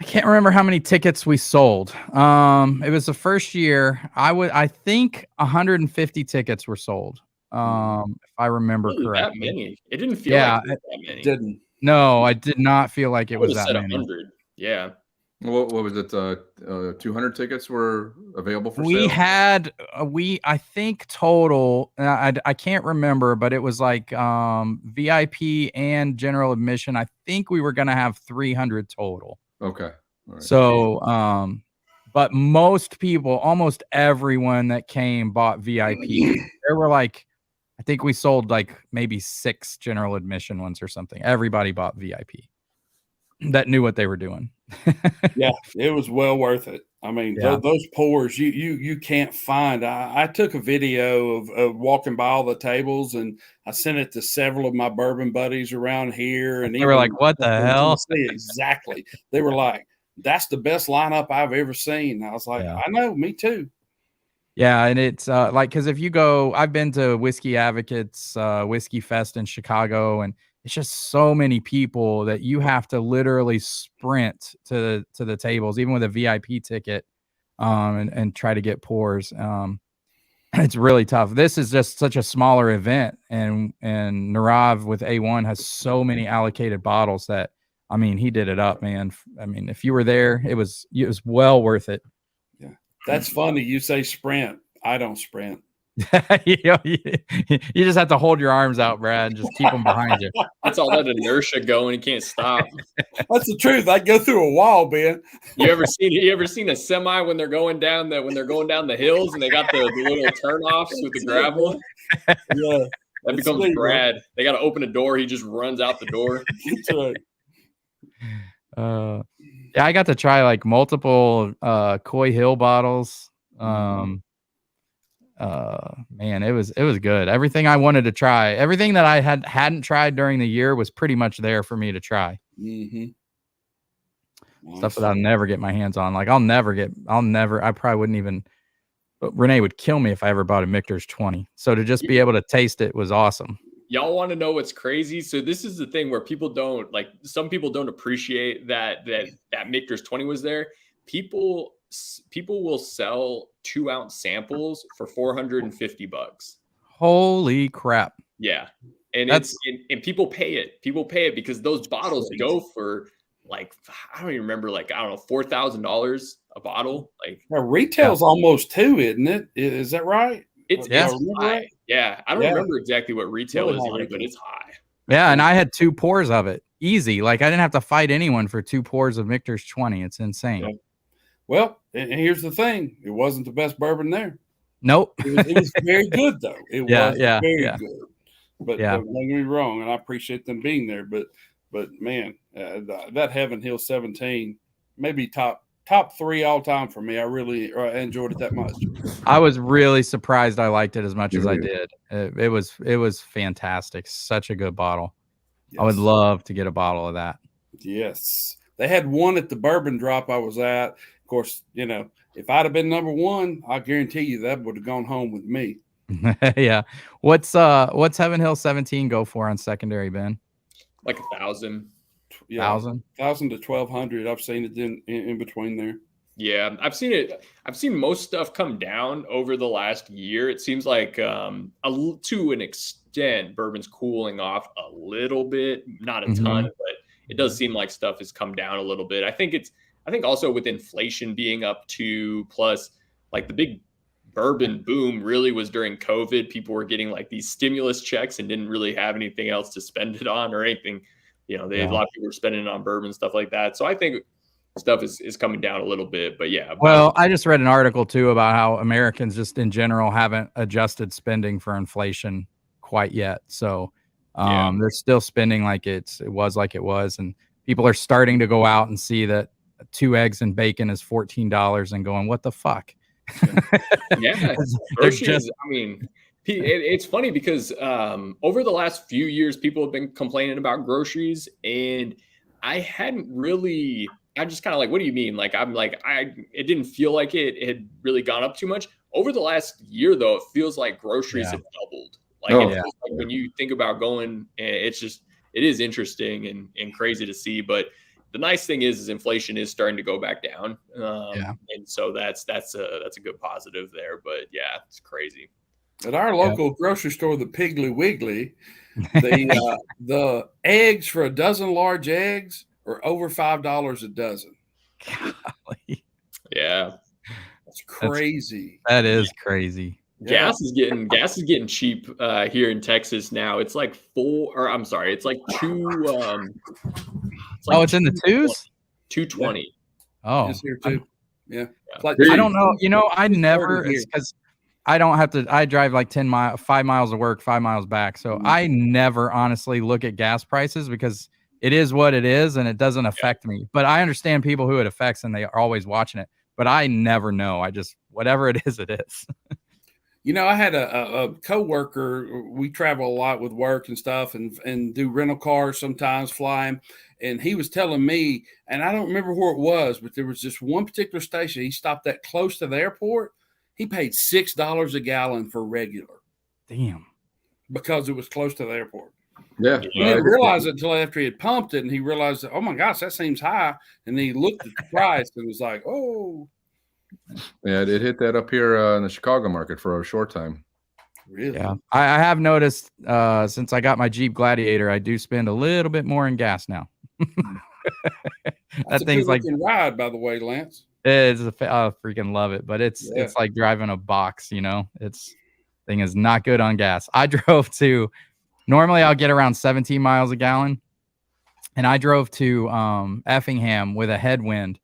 I can't remember how many tickets we sold. It was the first year. I think 150 tickets were sold. If I remember correctly. That many. It didn't feel like that many. Didn't. No, I did not feel like it was that many. 100. Yeah. What was it? 200 tickets were available for sale? We had, I think total, I can't remember, but it was like VIP and general admission. I think we were going to have 300 total. Okay. All right. So, but most people, almost everyone that came bought VIP. There were like, I think we sold like maybe 6 general admission ones or something. Everybody bought VIP that knew what they were doing. Yeah, it was well worth it. I mean, Yeah. those pours you can't find. I took a video of walking by all the tables, and I sent it to several of my bourbon buddies around here, and They were like, "What the hell?" Exactly. They were like, "That's the best lineup I've ever seen." I was like, Yeah. "I know, me too." Yeah, and it's like because if you go, I've been to Whiskey Advocates, Whiskey Fest in Chicago, and it's just so many people that you have to literally sprint to the tables, even with a VIP ticket, and try to get pours. It's really tough. This is just such a smaller event, and Narav with A1 has so many allocated bottles that, I mean, he did it up, man. I mean, if you were there, it was well worth it. Yeah, that's funny. You say sprint. I don't sprint. you just have to hold your arms out, Brad, and just keep them behind you. It's all that inertia going. You can't stop. That's the truth. I go through a wall, Ben. You ever seen a semi when they're going down the hills and they got the little turnoffs with the gravel? Yeah. That becomes Brad. Man. They got to open a door. He just runs out the door. That's right. Yeah, I got to try like multiple Coy Hill bottles. Man, it was good. Everything I wanted to try, everything that I hadn't tried during the year was pretty much there for me to try. Mm-hmm. Stuff that I'll never get my hands on. Like I probably wouldn't even, but Renee would kill me if I ever bought a Michter's 20. So to just be able to taste it was awesome. Y'all want to know what's crazy? So this is the thing where some people don't appreciate that Michter's 20 was there. People will sell 2-ounce samples for $450. Holy crap. Yeah. And and people pay it. People pay it because those bottles go for like, I don't even remember, like, I don't know, $4,000 a bottle. Like retail's almost $2, isn't it? Is that right? It's high. Yeah. I don't remember exactly what retail is either, but it's high. Yeah. And I had 2 pours of it. Easy. Like I didn't have to fight anyone for 2 pours of Michter's 20. It's insane. Yeah. Well, and here's the thing. It wasn't the best bourbon there. Nope. It was very good, though. It was very good. But don't get me wrong, and I appreciate them being there. But man, that Heaven Hill 17, maybe top 3 all time for me. I really enjoyed it that much. I was really surprised I liked it as much as I did. It was fantastic. Such a good bottle. Yes. I would love to get a bottle of that. Yes. They had one at the bourbon drop I was at. Of course, if I'd have been number 1, I guarantee you that would have gone home with me. Yeah. What's Heaven Hill 17 go for on secondary, Ben? Like 1,000. Yeah, 1,000 to 1,200. I've seen it in between there. Yeah, I've seen it. I've seen most stuff come down over the last year. It seems like to an extent, bourbon's cooling off a little bit, not a ton, but it does seem like stuff has come down a little bit. I think also with inflation being up to, plus like the big bourbon boom really was during COVID. People were getting like these stimulus checks and didn't really have anything else to spend it on or anything. A lot of people were spending it on bourbon, stuff like that. So I think stuff is coming down a little bit, but yeah. Well, I just read an article too about how Americans just in general haven't adjusted spending for inflation quite yet. So they're still spending like it was. And people are starting to go out and see that 2 eggs and bacon is $14 and going, what the fuck? Yeah. It's funny because over the last few years, people have been complaining about groceries, and I just kind of like, what do you mean? Like, it didn't feel like it had really gone up too much. Over the last year, though, it feels like groceries have doubled. Like, when you think about going, it is interesting and crazy to see. But the nice thing is inflation is starting to go back down. And so that's a good positive there. But yeah, it's crazy. At our local grocery store, the Piggly Wiggly, the eggs for a dozen large eggs are over $5 a dozen. Golly. Yeah, that's crazy. That is crazy. Gas is getting cheap here in Texas now. It's like it's like 2. It's in the 2s. 220. Oh, it's here too. Yeah. Like, I don't know. I never, because I don't have to. I drive like 5 miles to work, 5 miles back. So I never honestly look at gas prices because it is what it is and it doesn't affect me. But I understand people who it affects and they are always watching it. but I never know. I just, whatever it is, it is. You know, I had a coworker. We travel a lot with work and stuff, and do rental cars sometimes, flying. And he was telling me, and I don't remember where it was, but there was this one particular station he stopped that close to the airport. He paid $6 a gallon for regular. Damn. Because it was close to the airport. Yeah. He didn't realize it until after he had pumped it, and he realized, oh my gosh, that seems high. And then he looked at the price and was like, oh. Yeah, it hit that up here in the Chicago market for a short time. Really? Yeah. I have noticed since I got my Jeep Gladiator, I do spend a little bit more in gas now. That's that thing's like ride, by the way, Lance. It's I freaking love it, but it's like driving a box, you know. Thing is not good on gas. I drove to, normally I'll get around 17 miles a gallon, and I drove to Effingham with a headwind,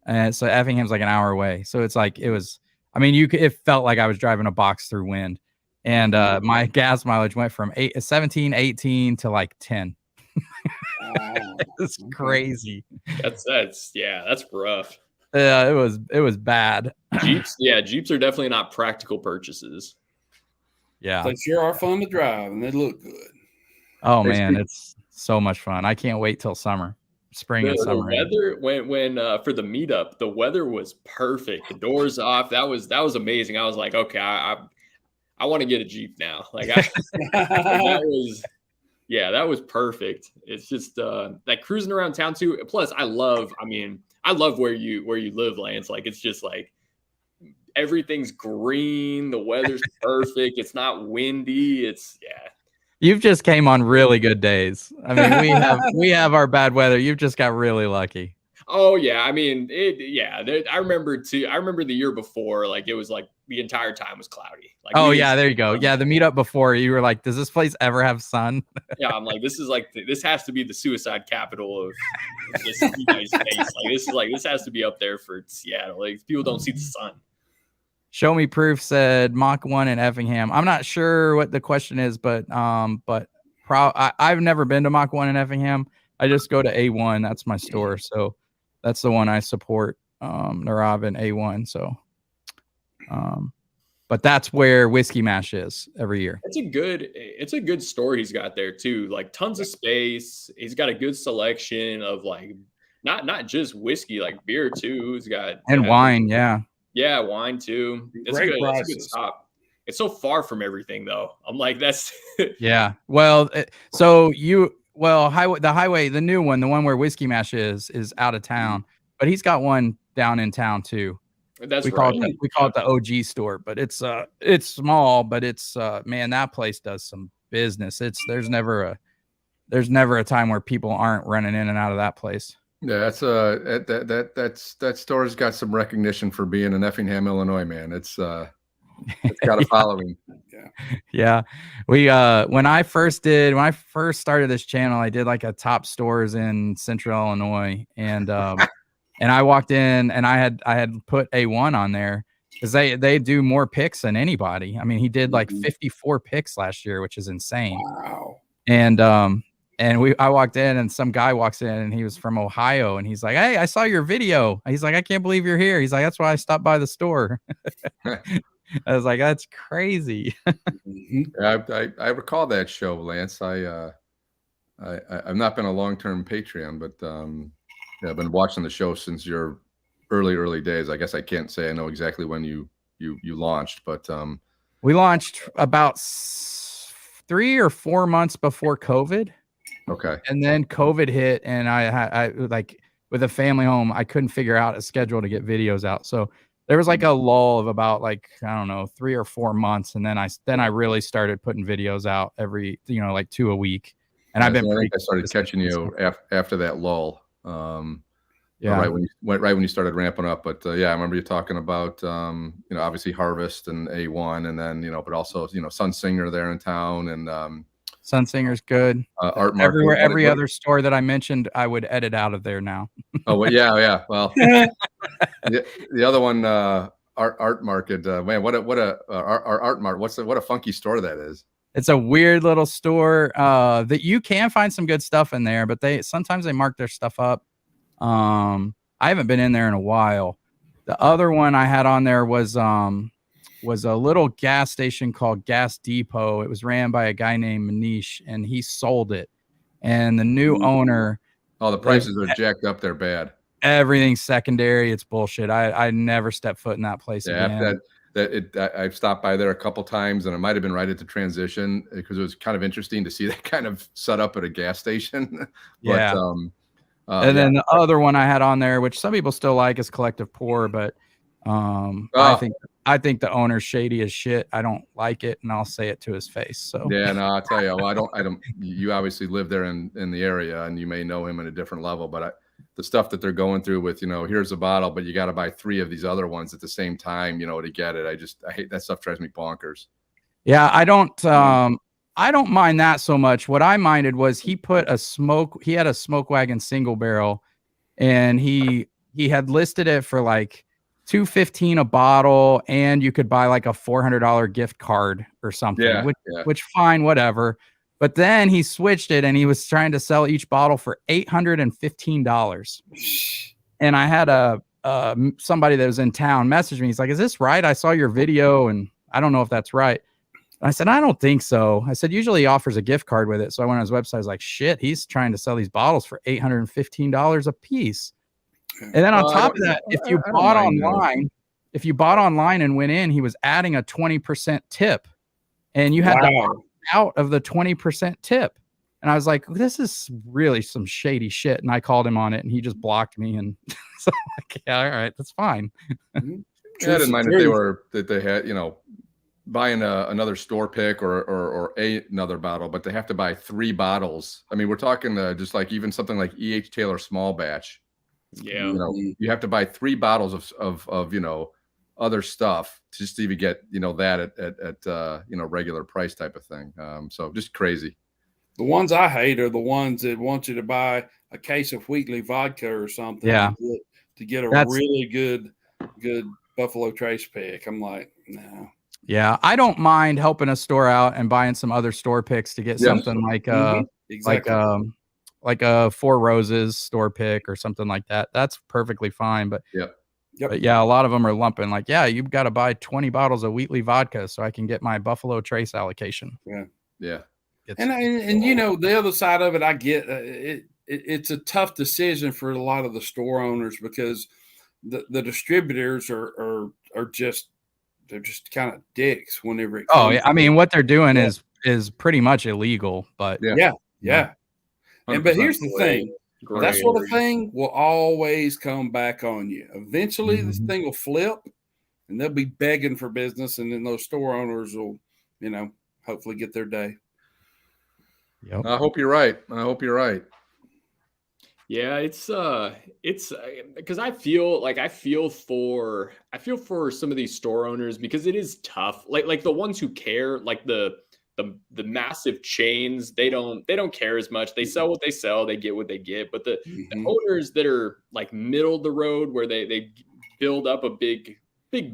and so Effingham's like an hour away. So it's like it felt like I was driving a box through wind, and my gas mileage went from 17, 18 to like 10. It's crazy. That's rough. Yeah, it was bad. Jeeps are definitely not practical purchases. Yeah, they sure are fun to drive, and they look good. Oh man, it's so much fun. I can't wait till spring and summer. The weather when for the meetup, the weather was perfect. The doors off. That was amazing. I was like, okay, I want to get a Jeep now. Like that was perfect. It's just like cruising around town too. Plus, I love where you live, Lance. Like it's just like everything's green. The weather's perfect. It's not windy. You've just came on really good days. I mean, we have our bad weather. You've just got really lucky. Oh yeah, I mean, I remember the year before, like it was like the entire time was cloudy. Like, there you go. Yeah, the meetup before, you were like, does this place ever have sun? Yeah, I'm like, this has to be the suicide capital of this United States. This has to be up there for Seattle. Like people don't see the sun. Show me proof said Mach 1 in Effingham. I'm not sure what the question is, but I've never been to Mach 1 in Effingham. I just go to A1. That's my store. So that's the one I support, Narav and A1. So, but that's where Whiskey Mash is every year. It's a good store he's got there too. Like tons of space. He's got a good selection of like, not just whiskey, like beer too. He's got wine. Yeah. Yeah, wine too. It's great good. prices. It's a good stop. It's so far from everything though. I'm like, that's yeah. Well, the highway, the new one, the one where Whiskey Mash is out of town, but he's got one down in town too. We call it the OG store, but it's small, but it's man, that place does some business. There's never a time where people aren't running in and out of that place. Yeah, that's that store's got some recognition for being in Effingham, Illinois, man. It's got a following. Yeah. We when I first started this channel, I did like a top stores in Central Illinois, and I walked in and I had put A1 on there because they do more picks than anybody. I mean, he did like 54 picks last year, which is insane. Wow. And I walked in and some guy walks in and he was from Ohio and he's like, "Hey, I saw your video." He's like, "I can't believe you're here." He's like, "That's why I stopped by the store." I was like, "That's crazy." Yeah, I recall that show, Lance. I've not been a long-term Patreon, but I've been watching the show since your early days. I guess I can't say I know exactly when you launched, but we launched about 3 or 4 months before COVID. Okay. And then COVID hit, and I like with a family home, I couldn't figure out a schedule to get videos out. So there was like a lull of about like, I don't know, 3 or 4 months. And then I really started putting videos out every, like 2 a week. And I've been I started catching you after that lull. Yeah. Right when you started ramping up. But I remember you talking about, obviously Harvest and A1, and then, but also, Sunsinger there in town, and Sunsinger's good. Art Market. Every other store that I mentioned, I would edit out of there now. Oh, well, yeah. Well, the other one, Art Market, man, what a Art Mart. What a funky store that is. It's a weird little store that you can find some good stuff in there, but sometimes they mark their stuff up. I haven't been in there in a while. The other one I had on there was a little gas station called Gas Depot. It was ran by a guy named Manish, and he sold it. And the new owner, Oh, the prices are jacked up. They're bad. Everything's secondary. It's bullshit. I never step foot in that place again. I've stopped by there a couple times, and it might have been right at the transition because it was kind of interesting to see that kind of set up at a gas station. Yeah. And then the other one I had on there, which some people still like, is Collective Pour, but I think the owner's shady as shit. I don't like it, and I'll say it to his face. So yeah, no, I'll tell you, well, I don't. You obviously live there in the area, and you may know him at a different level, but the stuff that they're going through with, here's a bottle, but you got to buy 3 of these other ones at the same time, to get it. I hate that stuff. Drives me bonkers. Yeah, I don't mind that so much. What I minded was he had a smoke wagon single barrel, and he had listed it for like $2.15 a bottle, and you could buy like a $400 gift card or something, which fine, whatever. But then he switched it, and he was trying to sell each bottle for $815. And I had somebody that was in town message me. He's like, "Is this right? I saw your video, and I don't know if that's right." And I said, "I don't think so." I said, "Usually he offers a gift card with it." So I went on his website. I was like, "Shit, he's trying to sell these bottles for $815 a piece." And then on top of that, if you bought online and went in, he was adding a 20% tip, and you had to opt out of the 20% tip. And I was like, "This is really some shady shit." And I called him on it, and he just blocked me. And so I'm like, "Yeah, all right, that's fine." I didn't mind that they had, buying another store pick or another bottle, but they have to buy 3 bottles. I mean, we're talking just like even something like E.H. Taylor small batch. Yeah, you have to buy 3 bottles of other stuff just to even get that at regular price type of thing. So just crazy. The ones I hate are the ones that want you to buy a case of Wheatley vodka or something. Yeah. To get a really good Buffalo Trace pick. I'm like, no. Yeah, I don't mind helping a store out and buying some other store picks to get something like like a Four Roses store pick or something like that. That's perfectly fine. But but yeah, a lot of them are lumping like, "Yeah, you've got to buy 20 bottles of Wheatley vodka so I can get my Buffalo Trace allocation." Yeah. And the other side of it, I get it's a tough decision for a lot of the store owners because the distributors are just kind of dicks whenever it comes. Oh yeah, I mean what they're doing is pretty much illegal, but yeah. But here's the thing. That sort of thing will always come back on you. Eventually, this thing will flip, and they'll be begging for business, and then those store owners will, hopefully get their day. Yep. I hope you're right. Yeah, it's because I feel for some of these store owners because it is tough. Like the ones who care, like the massive chains, they don't care as much. They sell what they sell, they get what they get. But the owners that are like middle of the road where they build up a big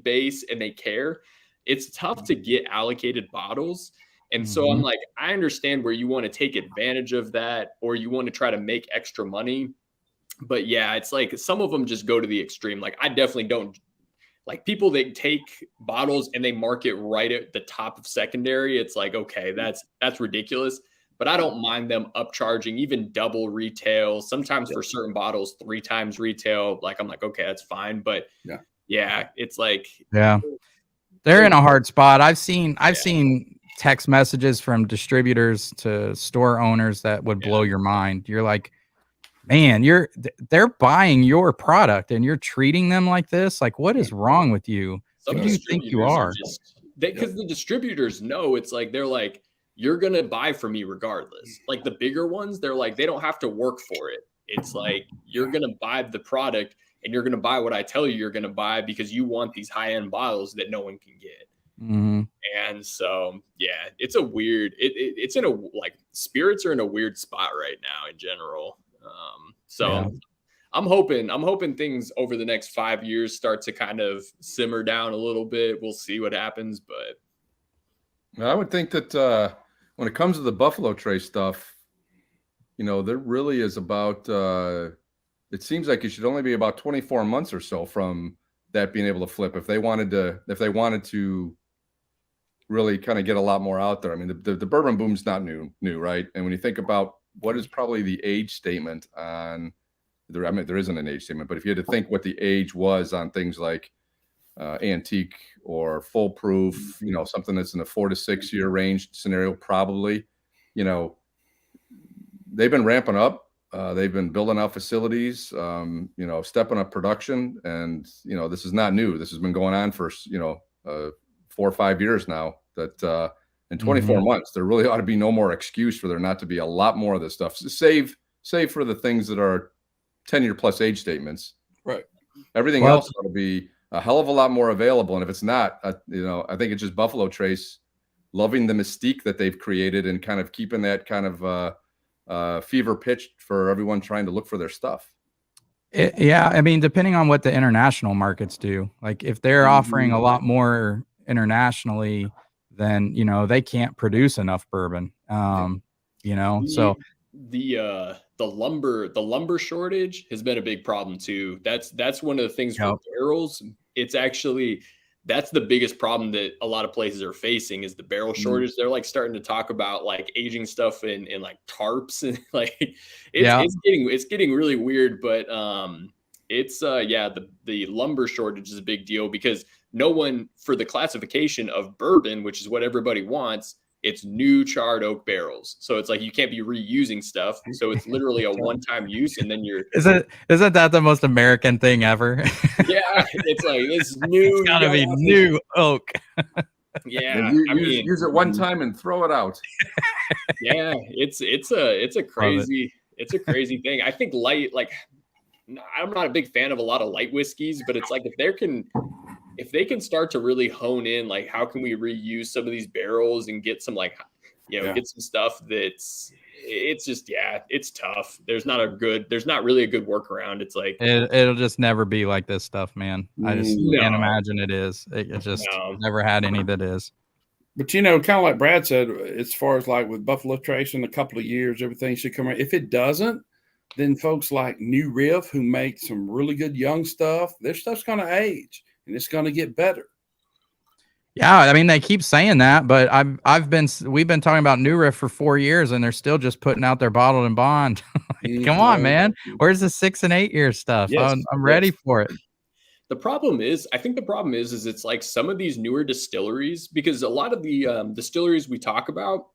base and they care, it's tough to get allocated bottles. And so I'm like, I understand where you want to take advantage of that or you want to try to make extra money. But yeah, it's like some of them just go to the extreme. Like I definitely don't like people that take bottles and they mark it right at the top of secondary. It's like, okay, that's ridiculous. But I don't mind them upcharging even double retail, sometimes for certain bottles, 3 times retail. Like I'm like, okay, that's fine. But yeah, it's like they're in a hard spot. I've seen text messages from distributors to store owners that would blow your mind. You're like, man, they're buying your product and you're treating them like this. Like, what is wrong with you? Who do you think you are? Because the distributors know it's like, they're like, you're going to buy from me regardless. Like the bigger ones, they're like, they don't have to work for it. It's like, you're going to buy the product and you're going to buy what I tell you you're going to buy because you want these high-end bottles that no one can get. And so, yeah, it's a weird, it's in a, like spirits are in a weird spot right now in general. I'm hoping things over the next 5 years start to kind of simmer down a little bit. We'll see what happens, but I would think that when it comes to the Buffalo Trace stuff, there really is about, it seems like it should only be about 24 months or so from that being able to flip. If they wanted to really kind of get a lot more out there. I mean, the bourbon boom's not new, right? And when you think about what is probably the age statement on there, I mean, there isn't an age statement, but if you had to think what the age was on things like antique or full proof, you know, something that's in the 4 to 6 year range scenario, probably, you know, they've been ramping up. They've been building out facilities, you know, stepping up production. And, you know, this is not new. This has been going on for, you know, 4 or 5 years now, that in 24 months, there really ought to be no more excuse for there not to be a lot more of this stuff, save for the things that are 10-year plus age statements. Right. Everything else ought to be a hell of a lot more available. And if it's not, you know, I think it's just Buffalo Trace loving the mystique that they've created and kind of keeping that kind of fever pitch for everyone trying to look for their stuff. Yeah, I mean, depending on what the international markets do, like if they're offering a lot more internationally, then, you know, they can't produce enough bourbon. You know, so the lumber shortage has been a big problem too. That's one of the things for barrels. It's actually, that's the biggest problem that a lot of places are facing is the barrel shortage. They're like starting to talk about like aging stuff in like tarps and like it's getting really weird. But the lumber shortage is a big deal because no one, for the classification of bourbon, which is what everybody wants, it's new charred oak barrels. So it's like you can't be reusing stuff. So it's literally a one-time use, and then you're isn't that the most American thing ever? Yeah, it's like this new. It's gotta be new oak. Yeah, use it one time and throw it out. Yeah, it's a crazy thing. I think light, like I'm not a big fan of a lot of light whiskeys, but it's like if they can start to really hone in, like how can we reuse some of these barrels and get some like, you know, get some stuff it's just, it's tough. There's not really a good workaround. It's like, it'll just never be like this stuff, man. I just can't imagine it is. It just never had any that is. But, you know, kind of like Brad said, as far as like with Buffalo Trace in a couple of years, everything should come around. If it doesn't, then folks like New Riff, who make some really good young stuff, their stuff's going to age. And it's going to get better. Yeah, I mean, they keep saying that, but we've been talking about New Riff for 4 years, and they're still just putting out their bottled and bond. Come on, man, where's the 6 and 8 year stuff? Yes, I'm ready for it. I think the problem is it's like some of these newer distilleries, because a lot of the distilleries we talk about,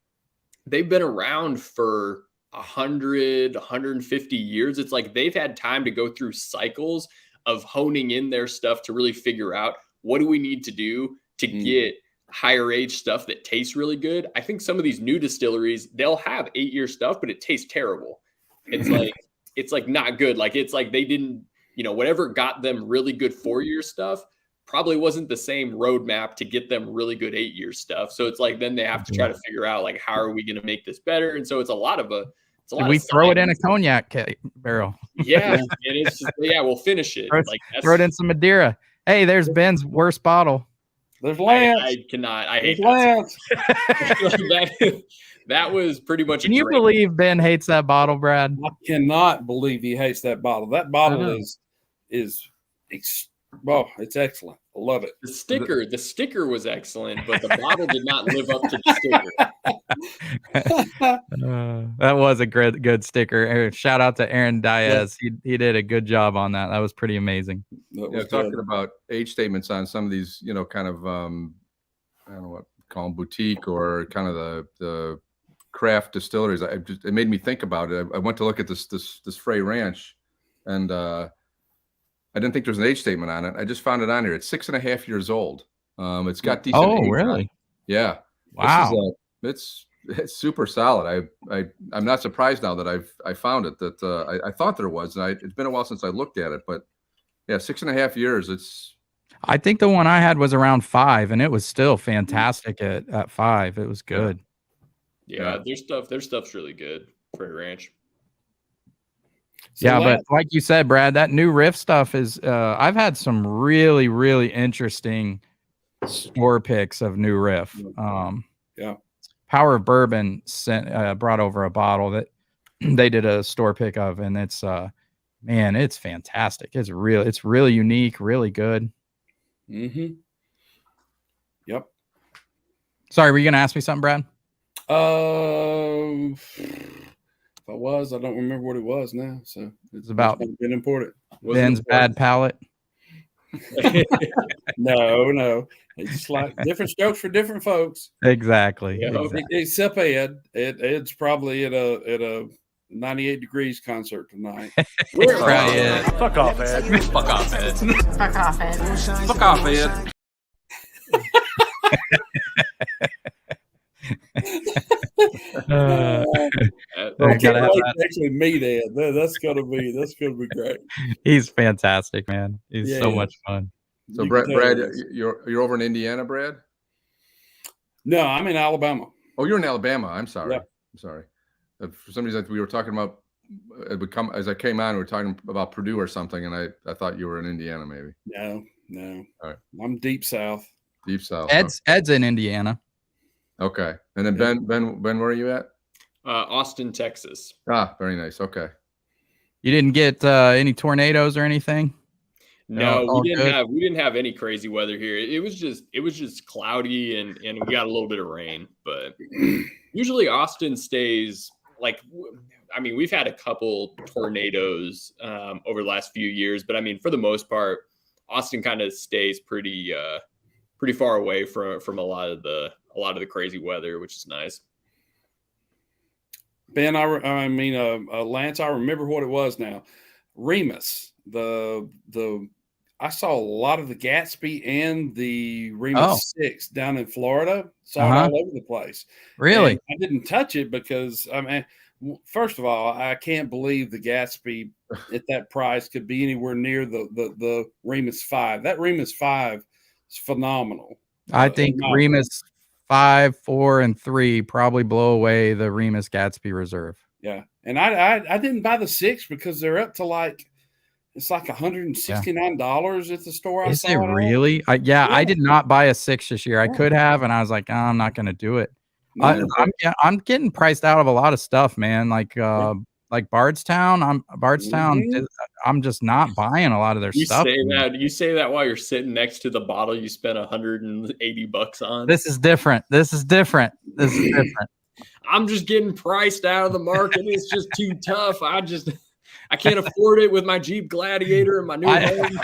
they've been around for 100, 150 years. It's like they've had time to go through cycles of honing in their stuff to really figure out what do we need to do to get higher age stuff that tastes really good. I think some of these new distilleries, they'll have 8-year stuff, but it tastes terrible. It's like not good. Like it's like they didn't, you know, whatever got them really good 4-year stuff probably wasn't the same roadmap to get them really good 8-year stuff. So it's like then they have to try to figure out like how are we going to make this better? And so it's a lot of we throw it in a cognac barrel. Yeah, and it's just, we'll finish it. Throw it in some Madeira. Hey, there's Ben's worst bottle. There's Lance. I cannot. I hate Lance. That was pretty much. Can you believe Ben hates that bottle, Brad? I cannot believe he hates that bottle. That bottle is well, it's excellent. I love it. The sticker was excellent, but the bottle did not live up to the sticker. That was a good sticker. Shout out to Aaron Diaz. He did a good job on that. That was pretty amazing. Talking about age statements on some of these, you know, kind of I don't know what to call them, boutique or kind of the craft distilleries. It made me think about it. I went to look at this Frey Ranch, and I didn't think there was an age statement on it. I just found it on here. It's 6.5 years old. It's got decent. Oh, really? Yeah. Wow. It's super solid. I'm not surprised now that I found it. That I thought there was. And it's been a while since I looked at it, but yeah, 6.5 years. I think the one I had was around 5, and it was still fantastic at 5. It was good. Yeah, their stuff's really good for a ranch. So but like you said, Brad, that New Riff stuff is I've had some really, really interesting store picks of New Riff. Power of Bourbon brought over a bottle that they did a store pick of, and it's man, it's fantastic. It's really unique, really good. Mm-hmm. Yep. Sorry, were you going to ask me something, Brad? If I was, I don't remember what it was now. So It's about been important. Ben's bad palate. No. It's just like different strokes for different folks. Exactly. Yeah. Exactly. Except Ed. Ed's probably at a 98 degrees concert tonight. Right, yeah. Fuck off, Ed. Fuck off, Ed. Fuck off, Ed. Fuck off, Ed. I gotta can't have wait that. to actually meet Ed. That's gonna be great. He's fantastic, man. He's Yeah, so yeah. much fun. So You Brad, can tell Brad, it is. you're over in Indiana, Brad? No, I'm in Alabama. Oh, you're in Alabama. I'm sorry. Yeah. I'm sorry. For some reason, we were talking about it would come as I came on. We were talking about Purdue or something, and I thought you were in Indiana, maybe No. All right. I'm deep south. deep south. Ed's in Indiana. Okay, and then Yeah. Ben, where are you at? Austin, Texas. Ah, very nice. Okay. You didn't get any tornadoes or anything? No, all we good? didn't have any crazy weather here. It was just cloudy and we got a little bit of rain, but usually Austin stays like, I mean, we've had a couple tornadoes over the last few years, but I mean, for the most part, Austin kind of stays pretty far away from a lot of the crazy weather, which is nice. Ben, Lance, I remember what it was now. Remus, I saw a lot of the Gatsby and the Remus 6 down in Florida. Saw it all over the place. Really? And I didn't touch it because, I mean, first of all, I can't believe the Gatsby at that price could be anywhere near the Remus 5. That Remus 5 is phenomenal. I think Remus 5, 4, and 3 probably blow away the Remus Gatsby Reserve. Yeah. And I didn't buy the 6 because they're up to like, it's like $169 at the store. Is it really? I did not buy a 6 this year. I could have, and I was like, oh, I'm not going to do it. No. I'm getting priced out of a lot of stuff, man. Like Bardstown. I'm just not buying a lot of their stuff. You say that while you're sitting next to the bottle you spent $180 on. This is different. I'm just getting priced out of the market. It's just too tough. I can't afford it with my Jeep Gladiator and my new home.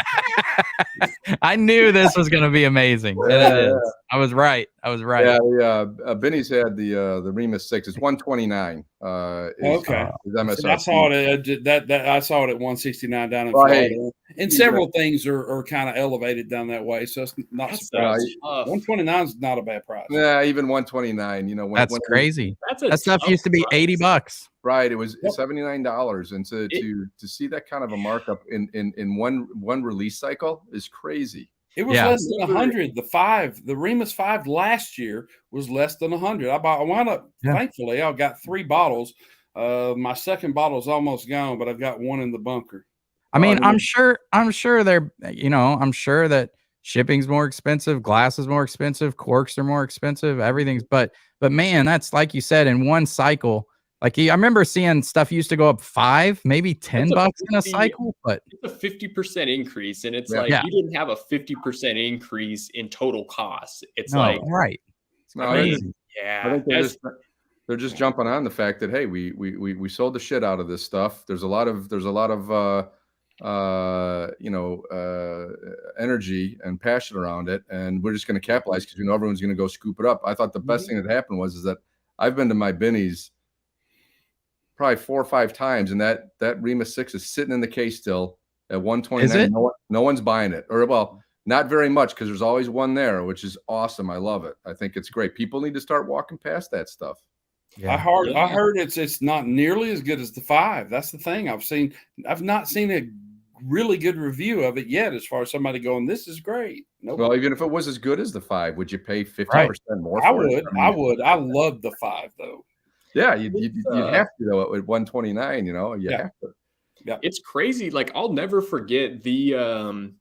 I knew this was going to be amazing. And it is. I was right. Yeah, Benny's had the Remus 6. It's $129. Okay. MSRP. I saw it. I saw it at 169 down in Florida, and several things are kind of elevated down that way. So it's not surprising. 129 is not a bad price. Yeah, even 129. You know, that's crazy. That stuff used to be $80. Right, it was $79, and to see that kind of a markup in one release cycle is crazy. It was less than 100. The Remus 5 last year was less than 100. I wound up, thankfully, I got 3 bottles. My second bottle is almost gone, but I've got one in the bunker. I mean, I'm sure they're, I'm sure that shipping's more expensive, glass is more expensive, corks are more expensive, everything's, but man, that's like you said, in one cycle. Like I remember seeing stuff used to go up $5, maybe $10 in a cycle, but it's a 50% increase, and it's like you didn't have a 50% increase in total costs. It's right. It's crazy. I think they're just jumping on the fact that hey, we sold the shit out of this stuff. There's a lot of energy and passion around it, and we're just going to capitalize because everyone's going to go scoop it up. I thought the best thing that happened was that I've been to my Binny's probably 4 or 5 times, and that Remus 6 is sitting in the case still at 129. No one's buying it, or not very much, because there's always one there, which is awesome. I love it. I think it's great. People need to start walking past that stuff. Yeah. I heard it's not nearly as good as the 5. That's the thing. I've not seen a really good review of it yet, as far as somebody going, this is great. Nope. Well, even if it was as good as the 5, would you pay 50% more? I would. I love the 5 though. Yeah, you'd have to though at 129. You have to. Yeah, it's crazy. Like I'll never forget I'm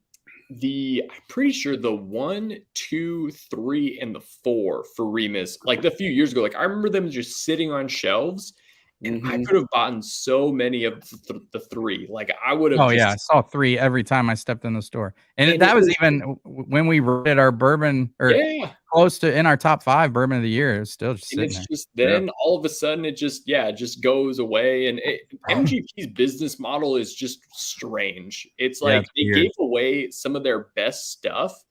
pretty sure the 1, 2, 3, and the 4 for Remus. Like a few years ago, like I remember them just sitting on shelves, And I could have bought so many of the 3. Like I would have. Oh yeah, I saw 3 every time I stepped in the store, and that was even when we rated our bourbon or close to in our top 5 bourbon of the year. It was still just sitting there. Just then all of a sudden it just goes away, and MGP's business model is just strange. It's like they gave away some of their best stuff,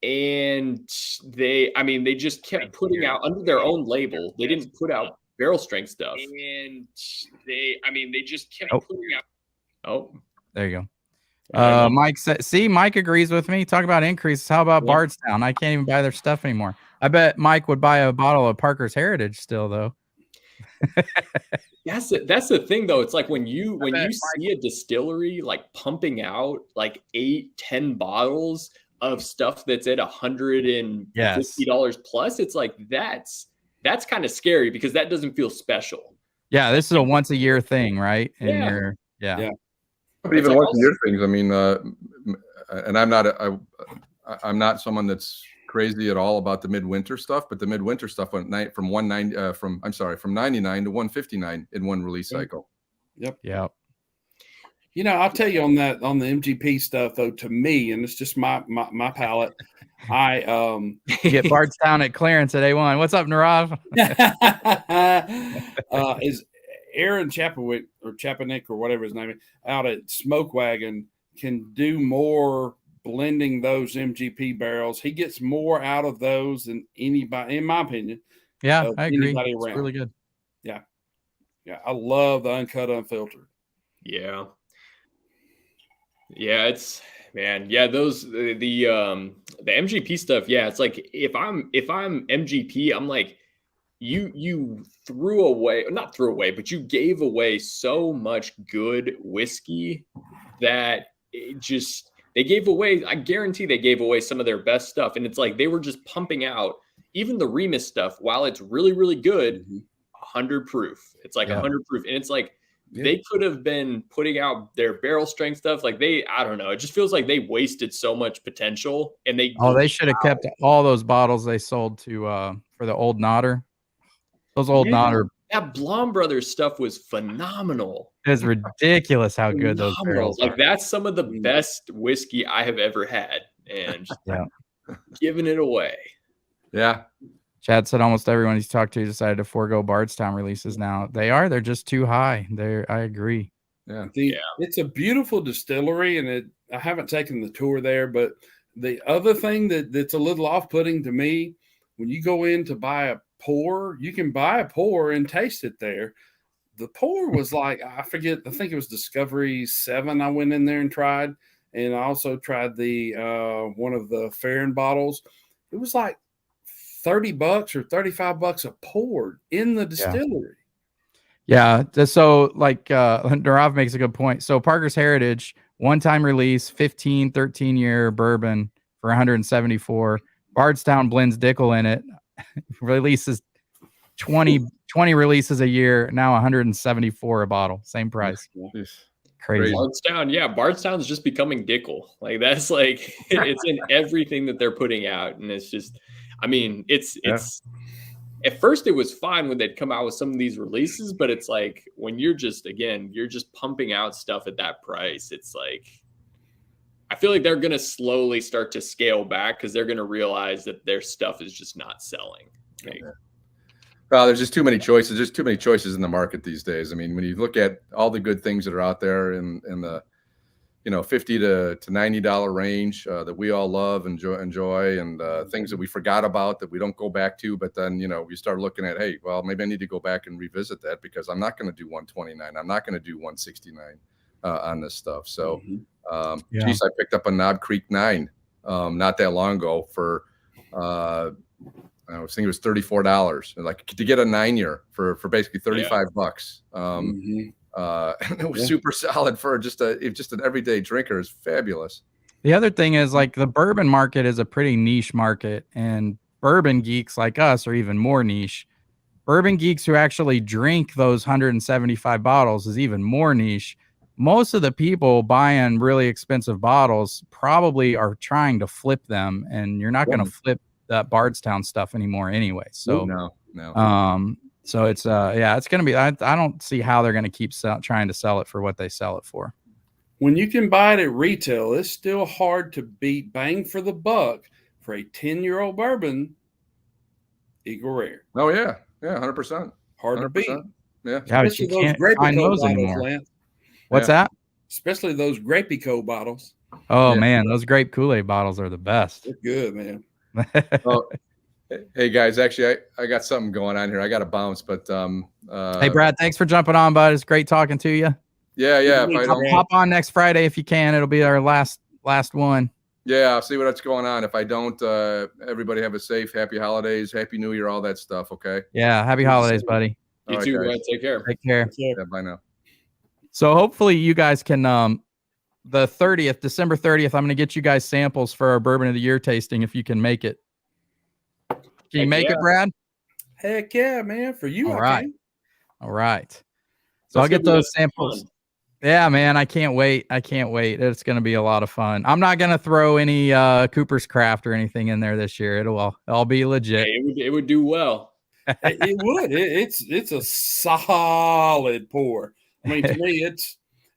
and they just kept putting out under their own label. They didn't put out barrel strength stuff, and they just kept putting out. Oh, there you go. Mike said, "See, Mike agrees with me. Talk about increases. How about Bardstown? I can't even buy their stuff anymore. I bet Mike would buy a bottle of Parker's Heritage still, though." That's the thing, though. It's like when you see a distillery like pumping out like 8-10 bottles of stuff that's at $150 plus. It's like that's kind of scary because that doesn't feel special. Yeah, this is a once a year thing, right? And But even once a year things. I mean, and I'm not someone that's crazy at all about the midwinter stuff, but the midwinter stuff went from 99 to 159 in one release cycle. Yep. Yeah. You know, I'll tell you on the MGP stuff though, to me, and it's just my palate. I get Bardstown at clearance at A1. What's up, Narav? Is Aaron Chapwick or Chapanick or whatever his name is out at Smoke Wagon can do more blending those MGP barrels. He gets more out of those than anybody, in my opinion. Yeah, I agree. It's really good. Yeah. I love the uncut, unfiltered. Yeah. Yeah, those the MGP stuff. Yeah, it's like if I'm MGP, I'm like you but you gave away so much good whiskey that they gave away. I guarantee they gave away some of their best stuff, and it's like they were just pumping out even the Remus stuff. While it's really really good, 100 proof. It's like 100 proof, and it's like. Yeah. They could have been putting out their barrel strength stuff. Like I don't know. It just feels like they wasted so much potential, and they should have kept all those bottles they sold to for the Old Nodder. Those Old Nodder. That Blom Brothers stuff was phenomenal. It's ridiculous how good those barrels are. Like that's some of the best whiskey I have ever had, and just giving it away. Yeah. Chad said almost everyone he's talked to decided to forego Bardstown releases now. They're just too high. I agree. Yeah. It's a beautiful distillery, and I haven't taken the tour there, but the other thing that's a little off-putting to me, when you go in to buy a pour, you can buy a pour and taste it there. The pour was like, I think it was Discovery 7 I went in there and tried, and I also tried the one of the Farron bottles. It was like $30 or $35 a pour in the distillery. Yeah. So like Narav makes a good point. So Parker's Heritage, one-time release, 13 year bourbon for 174. Bardstown blends Dickel in it. Releases 20 releases a year. Now 174 a bottle. Same price. Crazy. Bardstown's just becoming Dickel. Like that's like it's in everything that they're putting out, and it's just. I mean, it's at first it was fine when they'd come out with some of these releases, but it's like when you're just pumping out stuff at that price, it's like I feel like they're going to slowly start to scale back because they're going to realize that their stuff is just not selling. Well, there's just too many choices. There's too many choices in the market these days. I mean, when you look at all the good things that are out there in the $50 to $90 range that we all love, enjoy, and things that we forgot about that we don't go back to. But then, we start looking at, hey, well, maybe I need to go back and revisit that because I'm not going to do 129. I'm not going to do 169 on this stuff. So, I picked up a Knob Creek 9 not that long ago for, I was thinking it was $34. Like to get a 9-year for basically $35. It was super solid for just an everyday drinker. Is fabulous. The other thing is like the bourbon market is a pretty niche market, and bourbon geeks like us are even more niche. Bourbon geeks who actually drink those 175 bottles is even more niche. Most of the people buying really expensive bottles probably are trying to flip them, and you're not going to flip that Bardstown stuff anymore anyway. So no. So it's yeah, it's gonna be. I don't see how they're gonna keep trying to sell it for what they sell it for. When you can buy it at retail, it's still hard to beat bang for the buck for a 10-year-old bourbon. Eagle Rare. Oh yeah, 100%. Hard to beat. Yeah, Yeah, but Especially you those can't Grape find Co. those bottles, anymore. Lance. What's Yeah. that? Especially those Grape Co. bottles. Oh Yeah. man, those grape Kool-Aid bottles are the best. They're good, man. Oh, hey guys, actually, I got something going on here. I got to bounce, but Hey Brad, thanks for jumping on, bud. It's great talking to you. yeah. If I don't, Hop on next Friday if you can. It'll be our last one. yeah, I'll see what's going on. If I don't, everybody have a safe, happy holidays, happy New Year, all that stuff. Okay. Yeah, happy holidays, buddy. You All right, too, guys. man. Take care. Take care. Yeah, bye now. So hopefully you guys can the 30th, December 30th, I'm going to get you guys samples for our Bourbon of the Year tasting if you can make it. Can you Heck make yeah. it, Brad? Heck yeah, man. For you, All I right. can. All right. So That's I'll get gonna be those samples. fun. Yeah, man, I can't wait. I can't wait. It's going to be a lot of fun. I'm not going to throw any Cooper's Craft or anything in there this year. It'll all be legit. Hey, it would do well. It would. It's a solid pour. I mean, to me,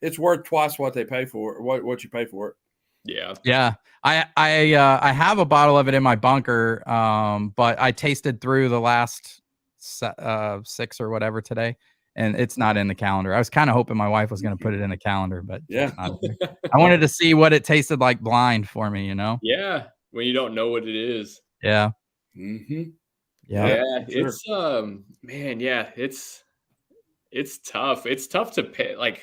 it's worth twice what they pay for it, what you pay for it. Yeah. Yeah. I have a bottle of it in my bunker, but I tasted through the last 6 or whatever today, and it's not in the calendar. I was kind of hoping my wife was going to put it in the calendar, but Yeah. it's not there. I wanted to see what it tasted like blind for me, you know? Yeah. When you don't know what it is. Yeah. Mm-hmm. Yeah. Yeah. sure. It's man, yeah, it's tough. It's tough to pay. Like,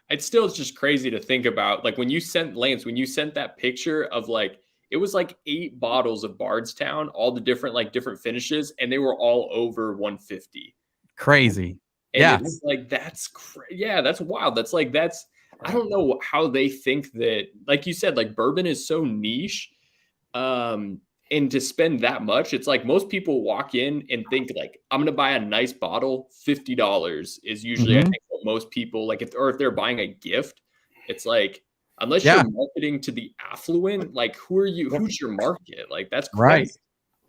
it's still just crazy to think about. Like when you sent that picture of like, it was like 8 bottles of Bardstown, all the different finishes, and they were all over 150. Crazy. And Yeah. it's like, that's wild. I don't know how they think that, like you said, like bourbon is so niche. And to spend that much, it's like most people walk in and think like, I'm going to buy a nice bottle. $50 is usually, I think, what most people like, if they're buying a gift, it's like, unless you're marketing to the affluent, like who's your market? Like that's crazy. Right.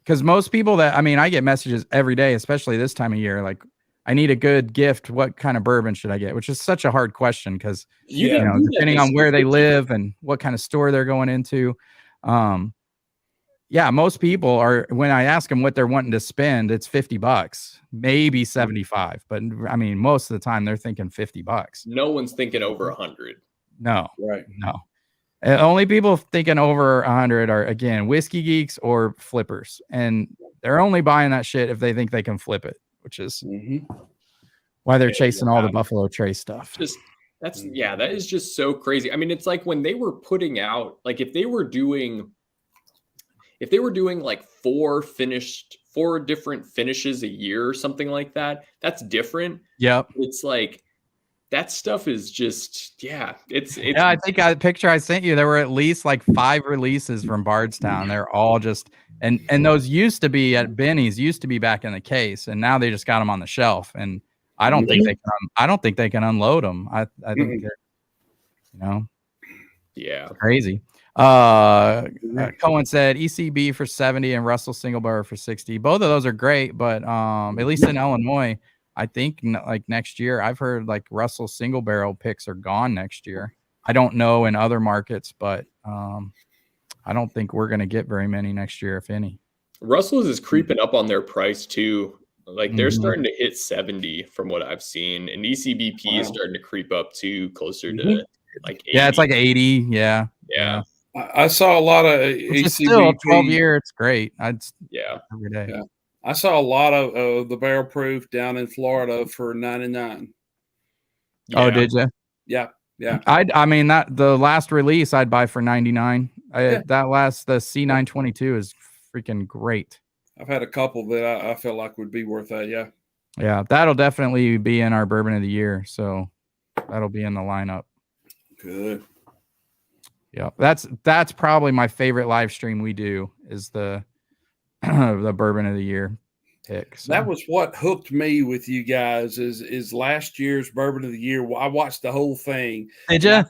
Because most people I get messages every day, especially this time of year, like, I need a good gift. What kind of bourbon should I get? Which is such a hard question because, depending on where they live and what kind of store they're going into. Yeah, most people are, when I ask them what they're wanting to spend, it's $50, maybe 75. But I mean, most of the time they're thinking $50. No one's thinking over 100. No, Right. no. Only people thinking over 100 are, again, whiskey geeks or flippers. And they're only buying that shit if they think they can flip it, which is why they're chasing all the Buffalo Trace stuff. That is just so crazy. I mean, it's like when they were putting out, like if they were doing like 4 different finishes a year or something like that, that's different. Yep. It's like that stuff is just, it's I think the picture I sent you, there were at least like 5 releases from Bardstown. They're all just, and those used to be at Benny's, used to be back in the case, and now they just got them on the shelf. And I don't think they can unload them. I think they're, crazy. Cohen said ECB for 70 and Russell Single Barrel for 60. Both of those are great, but at least in Illinois, I think like next year, I've heard like Russell Single Barrel picks are gone next year. I don't know in other markets, but I don't think we're going to get very many next year, if any. Russell's is creeping up on their price too. Like they're starting to hit 70 from what I've seen, and ECBP is starting to creep up to closer to like 80. Yeah, it's like 80. Yeah. I saw a lot of It's still 12 year. It's great. Every day. Yeah. I saw a lot of the barrel proof down in Florida for $99. Oh, did you? Yeah. I mean that the last release I'd buy for $99. The C922 is freaking great. I've had a couple that I feel like would be worth that. Yeah. Yeah, that'll definitely be in our Bourbon of the Year. So that'll be in the lineup. Good. Yeah, that's probably my favorite live stream we do is the Bourbon of the Year pick. So. That was what hooked me with you guys is last year's Bourbon of the Year. I watched the whole thing. Did you? I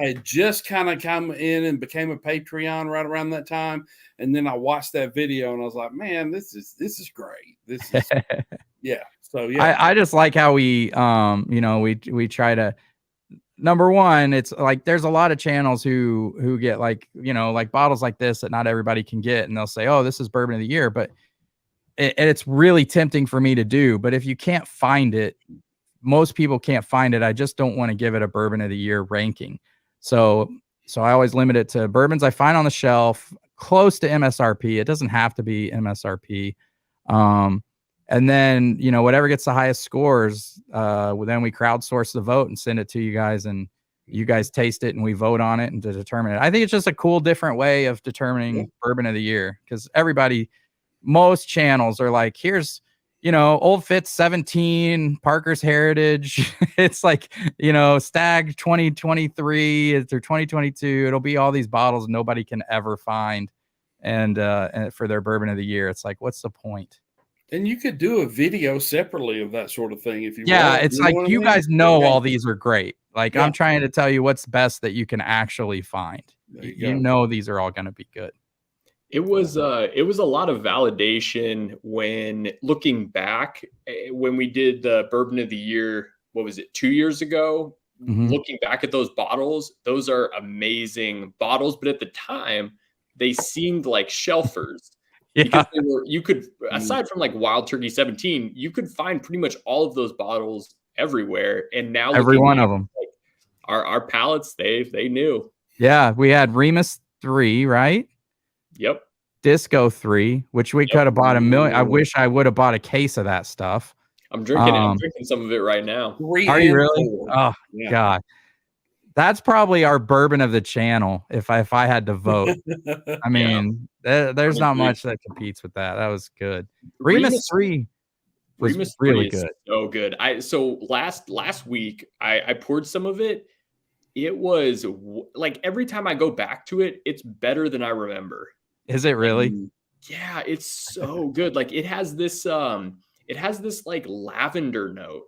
had just kind of come in and became a Patreon right around that time, and then I watched that video and I was like, man, this is great. This is So yeah, I just like how we we try to, number one, it's like there's a lot of channels who get like, like bottles like this that not everybody can get, and they'll say, oh, this is bourbon of the year, but it's really tempting for me to do. But if you can't find it, most people can't find it, I just don't want to give it a bourbon of the year ranking. So I always limit it to bourbons I find on the shelf close to MSRP. It doesn't have to be MSRP. And then, whatever gets the highest scores, then we crowdsource the vote and send it to you guys, and you guys taste it and we vote on it and to determine it. I think it's just a cool, different way of determining bourbon of the year, because most channels are like, here's, Old Fitz 17, Parker's Heritage. It's like, Stag 2023 through 2022. It'll be all these bottles nobody can ever find. And for their bourbon of the year, it's like, what's the point? and you could do a video separately of that sort of thing if you Yeah, want. it's like, you guys know Okay. all these are great. Like, Yeah. I'm trying to tell you what's best that you can actually find. There you You go. know these are all going to be good. It was a lot of validation when looking back, when we did the bourbon of the year, what was it, 2 years ago? Mhm. Looking back at those bottles, those are amazing bottles, but at the time they seemed like shelfers. Because you could, aside from like Wild Turkey 17, you could find pretty much all of those bottles everywhere. And now Every looking one back, of them. like, our palates, they knew. Yeah, we had Remus 3, right? Yep. Disco 3, which we could have bought a million. I wish I would have bought a case of that stuff. I'm drinking some of it right now. 3 Are you and really? 4. Oh, Yeah. God. That's probably our bourbon of the channel if I had to vote. I mean, there's not agree. much that competes with that. That was good. Remus 3 was Remus really 3 is good. so good. So last week I poured some of it. It was like every time I go back to it, it's better than I remember. Is it really? Yeah, it's so good. Like it has this like lavender note,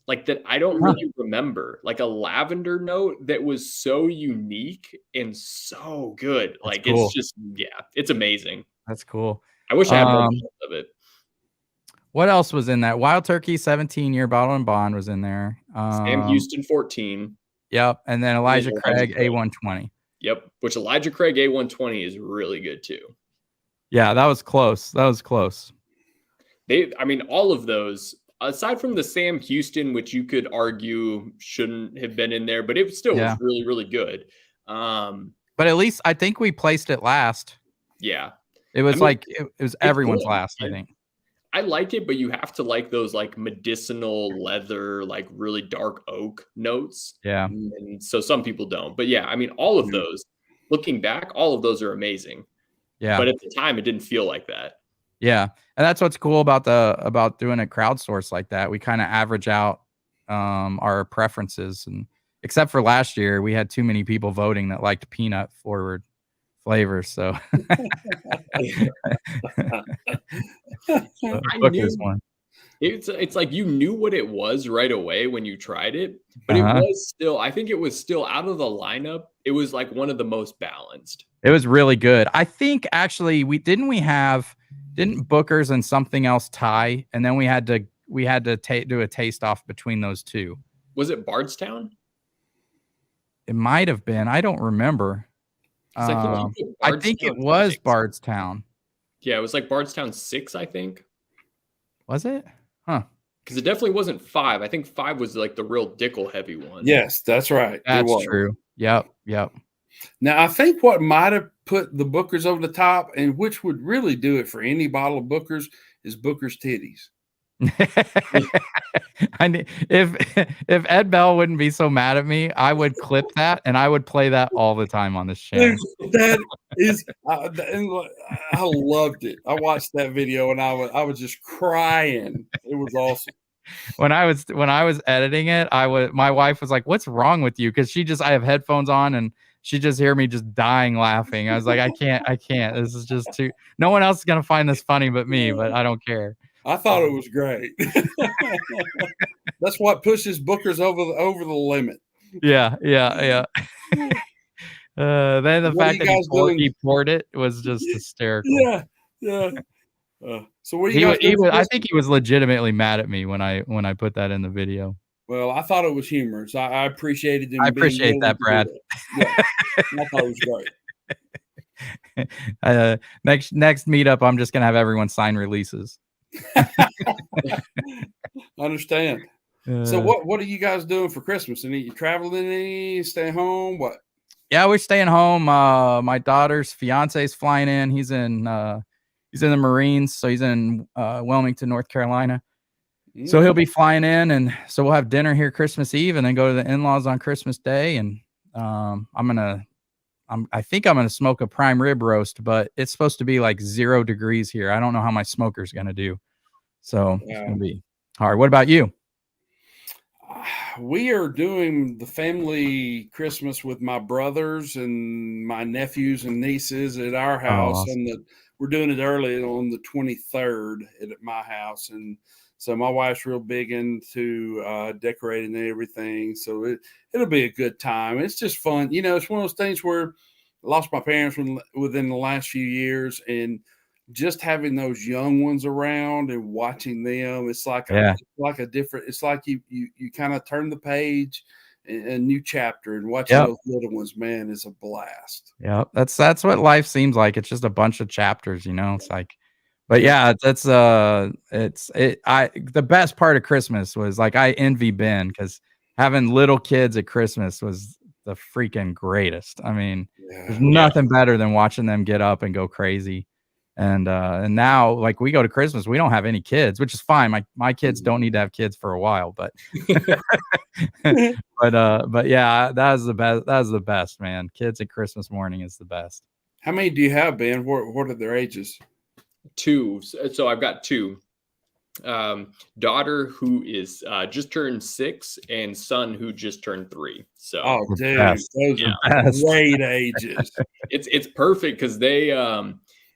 like that I don't really remember. Like a lavender note that was so unique and so good. That's Like cool. it's just, yeah, it's amazing. That's cool. I wish I had more bottles of it. What else was in that? Wild Turkey 17-year bottle and bond was in there. Sam Houston 14. Yep. And then Elijah Elijah Craig Craig. A120. Yep, which Elijah Craig A120 is really good too. Yeah, that was close. All of those, aside from the Sam Houston, which you could argue shouldn't have been in there, but it still was really, really good. But at least I think we placed it last. Yeah. It was it was everyone's good. last, I think. I like it, but you have to like those like medicinal leather, like really dark oak notes. Yeah. And so some people don't. But yeah, all of those, looking back, all of those are amazing. Yeah. But at the time, it didn't feel like that. Yeah. And that's what's cool about doing a crowdsource like that. We kind of average out our preferences, and except for last year, we had too many people voting that liked peanut forward flavors. So it's like you knew what it was right away when you tried it, but I think it was still out of the lineup. It was like one of the most balanced. It was really good. I think actually didn't Booker's and something else tie, and then we had to do a taste off between those two. Was it Bardstown? It might have been. I don't remember. I think it was 6. Bardstown. Yeah, it was like Bardstown 6, I think. Was it? Huh. Because it definitely wasn't 5. I think 5 was like the real Dickel heavy one. Yes, that's right. That's true. Yep. Now, I think what might have put the Booker's over the top, and which would really do it for any bottle of Booker's, is Booker's titties. If Ed Bell wouldn't be so mad at me, I would clip that and I would play that all the time on this channel. That is, I loved it. I watched that video and I was just crying. It was awesome. When I was editing it, my wife was like, "What's wrong with you?" Because I have headphones on and she just hear me just dying laughing. I was like, I can't. This is just too. No one else is gonna find this funny but me. But I don't care. I thought it was great. That's what pushes Booker's over the limit. Yeah. Then the fact that he poured it was just hysterical. Yeah. So what do you guys do for I Christmas? think he was legitimately mad at me when I put that in the video. Well, I thought it was humorous. I appreciated him I being appreciate willing that, to do Brad. that. Yeah, I thought it was great. Next meetup, I'm just gonna have everyone sign releases. Understand. So what are you guys doing for Christmas? Any traveling? Any stay home? What? Yeah, we're staying home. My daughter's fiance is flying in. He's in the Marines, so he's in Wilmington, North Carolina. So he'll be flying in, and so we'll have dinner here Christmas Eve, and then go to the in-laws on Christmas Day. And I think I'm gonna smoke a prime rib roast, but it's supposed to be like 0 degrees here. I don't know how my smoker's gonna do, so it's gonna be hard. What about you? We are doing the family Christmas with my brothers and my nephews and nieces at our house, awesome. and we're doing it early on the 23rd at my house, and so my wife's real big into decorating and everything. So it'll be a good time. It's just fun. You know, it's one of those things where I lost my parents within the last few years, and just having those young ones around and watching them, it's like a different. It's like you kind of turn the page, a new chapter, and watching those little ones, man, is a blast. Yeah, that's what life seems like. It's just a bunch of chapters, you know. It's like. But yeah, that's the best part of Christmas was like I envy Ben because having little kids at Christmas was the freaking greatest. I mean, there's nothing better than watching them get up and go crazy. And now like we go to Christmas, we don't have any kids, which is fine. My kids don't need to have kids for a while, but but yeah, that was the best. That was the best, man. Kids at Christmas morning is the best. How many do you have, Ben? What are their ages? 2. So I've got 2. Daughter who is just turned 6, and son who just turned 3. So dude, those are great ages. It's perfect because they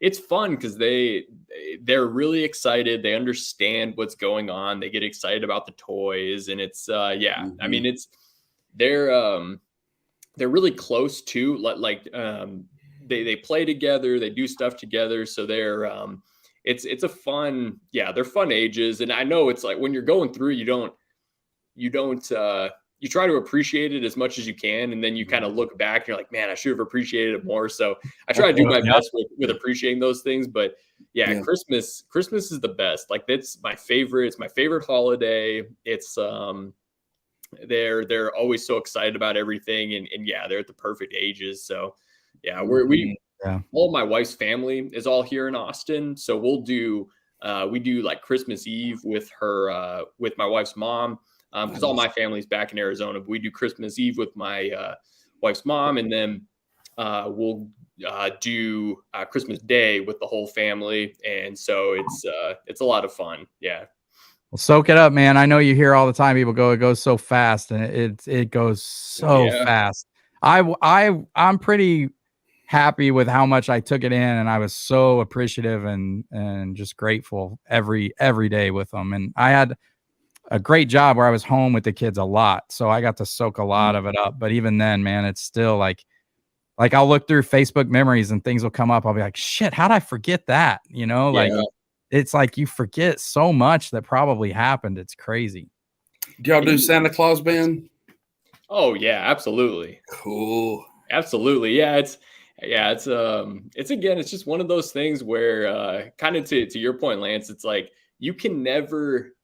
it's fun because they're really excited. They understand what's going on. They get excited about the toys, and it's I mean they're really close too. They play together, they do stuff together, so they're it's a fun, they're fun ages. And I know it's like when you're going through, you try to appreciate it as much as you can, and then you kind of look back and you're like, man, I should have appreciated it more. So I try to do my best with appreciating those things. But Christmas is the best. Like it's my favorite holiday. It's they're always so excited about everything, and they're at the perfect ages. So all my wife's family is all here in Austin. So we do like Christmas Eve with her, with my wife's mom. Because all my family's back in Arizona. But we do Christmas Eve with my wife's mom, and then we'll do Christmas Day with the whole family. And so it's a lot of fun. Yeah. Well, soak it up, man. I know you hear all the time people go, it goes so fast, and it goes so fast. I'm pretty happy with how much I took it in, and I was so appreciative and just grateful every day with them. And I had a great job where I was home with the kids a lot, so I got to soak a lot of it up. But even then, man, it's still like I'll look through Facebook memories and things will come up. I'll be like, shit, how'd I forget that? You know, like it's like you forget so much that probably happened. It's crazy. Do y'all do Santa Claus, Ben? Oh yeah, absolutely. Cool. Absolutely. It's again, it's just one of those things where kind of to your point, Lance, it's like you can never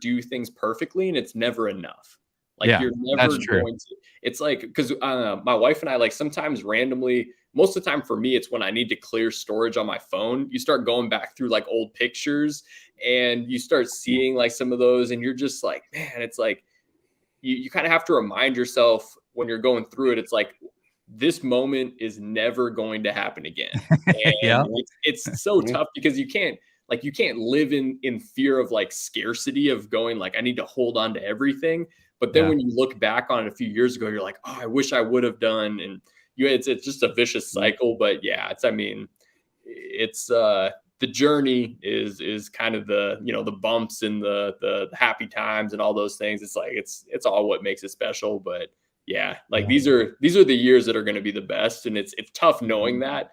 do things perfectly, and it's never enough. Like you're never going to. It's like because my wife and I, like, sometimes randomly, most of the time for me, it's when I need to clear storage on my phone. You start going back through like old pictures, and you start seeing like some of those, and you're just like, man, it's like you kind of have to remind yourself when you're going through it. It's like, this moment is never going to happen again. And it's so tough because you can't live in fear of like scarcity of going like, I need to hold on to everything. But then when you look back on it a few years ago, you're like, oh, I wish I would have done. And it's just a vicious cycle. But the journey is kind of the, the bumps and the happy times and all those things. It's like, it's all what makes it special. But these are the years that are going to be the best. And it's tough knowing that.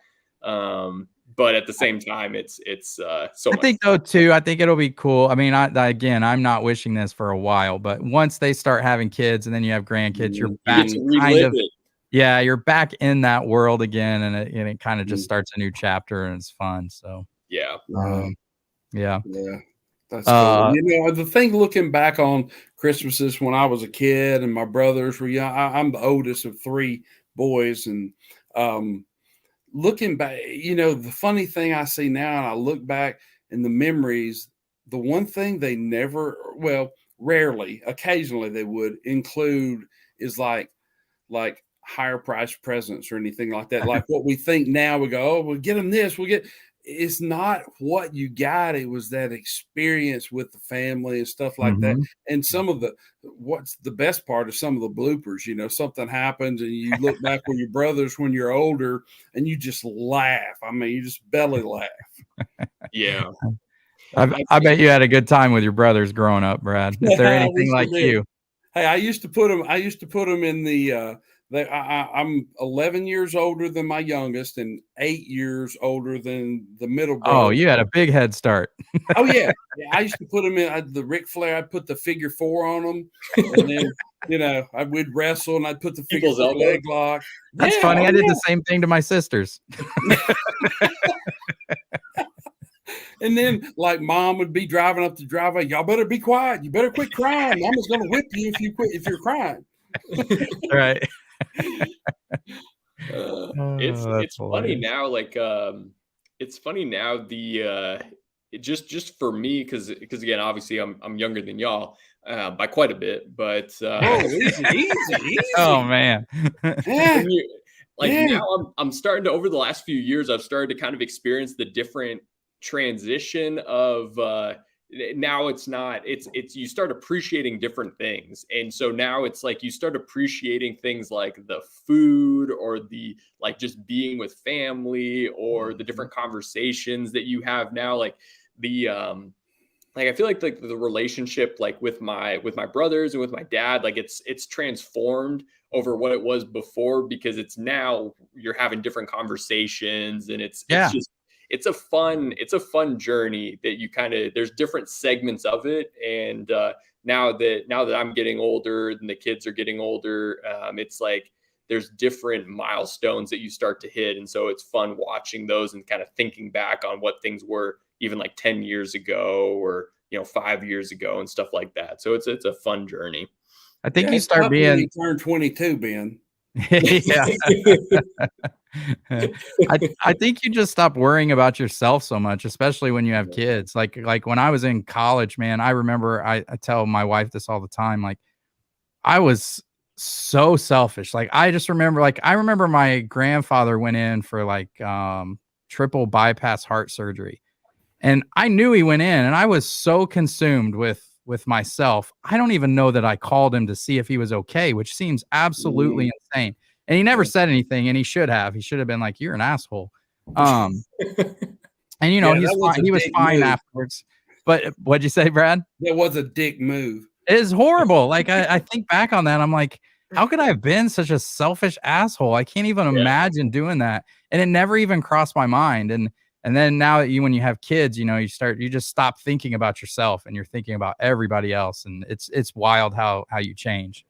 but at the same time, it's so I much think though too, I think it'll be cool. I mean, again, I'm not wishing this for a while, but once they start having kids and then you have grandkids, you're you back get to kind relive of, it. yeah, you're back in that world again, and it kind of just Mhm. starts a new chapter, and it's fun. So, Yeah. yeah. Yeah, that's cool. You know, the thing looking back on Christmases when I was a kid and my brothers were young, I'm the oldest of three boys, and looking back, you know, the funny thing I see now, and I look back in the memories, the one thing they never, well, rarely, occasionally they would include is like higher price presents or anything like that. Like what we think now, we go, oh, we'll get them this, we'll get. It's not what you got. It was that experience with the family and stuff like that. Mhm. And some of what's the best part is some of the bloopers. You know, something happens and you look back with your brothers when you're older and you just laugh. I mean, you just belly laugh. Yeah. I bet you had a good time with your brothers growing up, Brad. If they're anything like you. Hey, I used to put them in the. I'm 11 years older than my youngest and 8 years older than the middle brother. Oh, you had a big head start. Oh yeah, I used to put them in the Ric Flair. I'd put the figure 4 on them, and then you know we'd wrestle, and I'd put the figure 4 leg lock. That's funny. I did the same thing to my sisters. And then, like, Mom would be driving up the driveway. Y'all better be quiet. You better quit crying. Mama's gonna whip you if you're crying. Right. It's funny now, like it's funny now just for me because again, obviously I'm younger than y'all by quite a bit, but easy. Oh man. Yeah. Now I'm starting to, over the last few years, I've started to kind of experience the different transition of now it's you start appreciating different things. And so now it's like you start appreciating things like the food or the like just being with family or the different conversations that you have now, like the like I feel like the relationship like with my brothers and with my dad, like it's transformed over what it was before, because it's now you're having different conversations, and it's just it's a fun journey that you kind of, there's different segments of it. And now that I'm getting older and the kids are getting older, it's like there's different milestones that you start to hit. And so it's fun watching those and kind of thinking back on what things were even like 10 years ago or, 5 years ago and stuff like that. So it's a fun journey. I think you start being, you turn 22, Ben. Yeah. I think you just stop worrying about yourself so much, especially when you have kids. Like when I was in college, man, I remember I tell my wife this all the time. Like I was so selfish. Like I just remember, I remember my grandfather went in for triple bypass heart surgery, and I knew he went in, and I was so consumed with myself. I don't even know that I called him to see if he was okay, which seems absolutely insane. And he never said anything, and he should have. He should have been like, "You're an asshole." And he was fine afterwards. But what'd you say, Brad? That was a dick move. It is horrible. Like I think back on that, I'm like, how could I have been such a selfish asshole? I can't even imagine doing that. And it never even crossed my mind. And then now that when you have kids, you just stop thinking about yourself and you're thinking about everybody else. And it's wild how you change.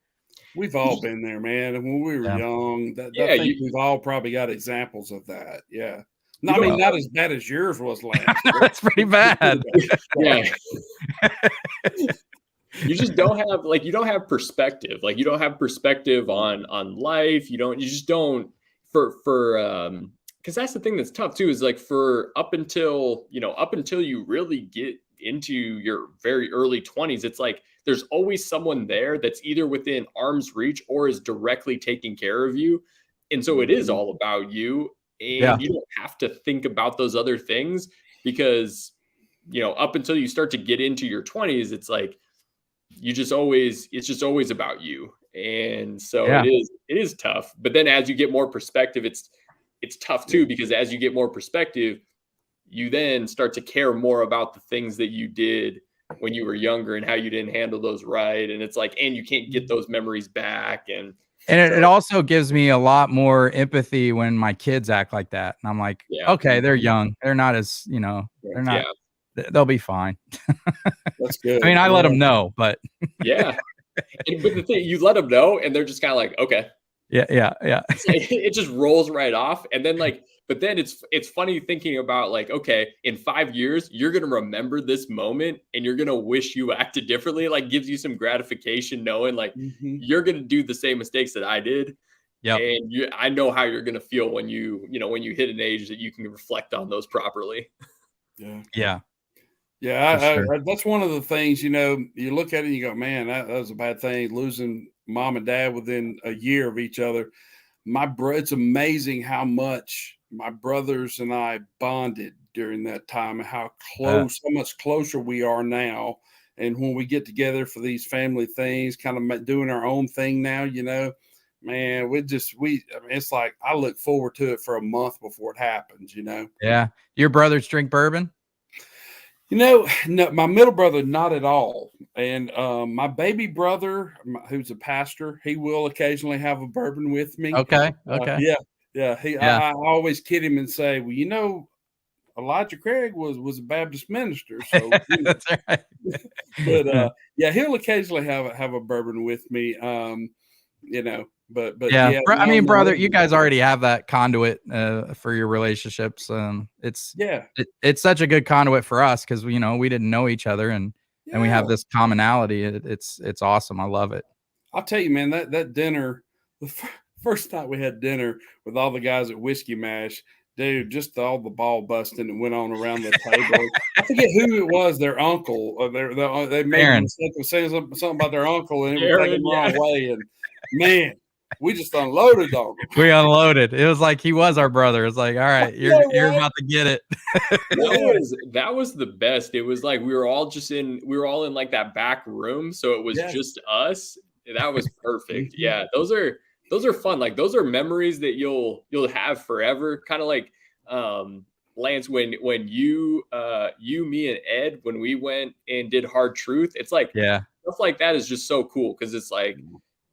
We've all been there, man. And when we were young, I think we've all probably got examples of that. Yeah. No, I mean, not as bad as yours was last. That's pretty bad. Yeah. You just don't have perspective. Like you don't have perspective on life. You just don't because that's the thing that's tough too, is like for up until you really get into your very early 20s, it's like there's always someone there that's either within arm's reach or is directly taking care of you. And so it is all about you, and you don't have to think about those other things, because up until you start to get into your 20s, it's like it's just always about you. And so it is tough. But then as you get more perspective, it's tough too, because as you get more perspective, you then start to care more about the things that you did when you were younger and how you didn't handle those right. And it's like, and you can't get those memories back. And it also gives me a lot more empathy when my kids act like that. And I'm like, Yeah. okay, they're young. They're not as, they're not, they'll be fine. That's good. I mean, I let them know, but yeah. But the thing, you let them know and they're just kind of like, okay. Yeah. It's like, it just rolls right off. And then but then it's funny thinking about like, okay, in 5 years, you're going to remember this moment and you're going to wish you acted differently. Like gives you some gratification knowing like you're going to do the same mistakes that I did. Yeah. And I know how you're going to feel when when you hit an age that you can reflect on those properly. Yeah. That's one of the things, you look at it and you go, man, that was a bad thing, losing mom and dad within a year of each other. It's amazing how much my brothers and I bonded during that time and how much closer we are now. And when we get together for these family things, kind of doing our own thing now, man, it's like I look forward to it for a month before it happens, Yeah. Your brothers drink bourbon? No, my middle brother, not at all. And my baby brother, who's a pastor, he will occasionally have a bourbon with me. Okay. I always kid him and say, well, Elijah Craig was a Baptist minister. So that's right. But he'll occasionally have a bourbon with me. But yeah, I mean, brother, you guys already have that conduit for your relationships. It's such a good conduit for us because we didn't know each other and we have this commonality. It's awesome. I love it. I'll tell you, man, that dinner, the first night we had dinner with all the guys at Whiskey Mash, dude, just all the ball busting that went on around the table. I forget who it was, their uncle. They made saying something about their uncle and it was taken the wrong way. And man, we just unloaded on him. We unloaded. It was like he was our brother. It's like, all right, you're about to get it. That was the best. It was like we were all in like that back room, so it was just us. That was perfect. Yeah, those are fun. Like those are memories that you'll have forever. Kind of like Lance, when you, me, and Ed, when we went and did Hard Truth, it's like stuff like that is just so cool because it's like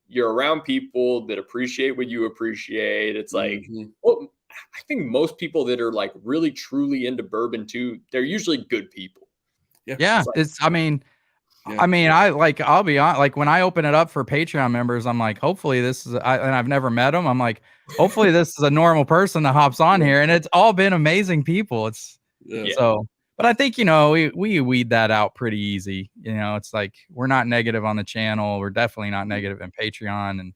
you're around people that appreciate what you appreciate. It's like, well, I think most people that are like really truly into bourbon too, they're usually good people. Yeah, I'll be honest, like when I open it up for Patreon members, I'm like, hopefully this is, and I've never met them. I'm like, hopefully this is a normal person that hops on here, and it's all been amazing people. But I think, we weed that out pretty easy. It's like, we're not negative on the channel. We're definitely not negative in Patreon, and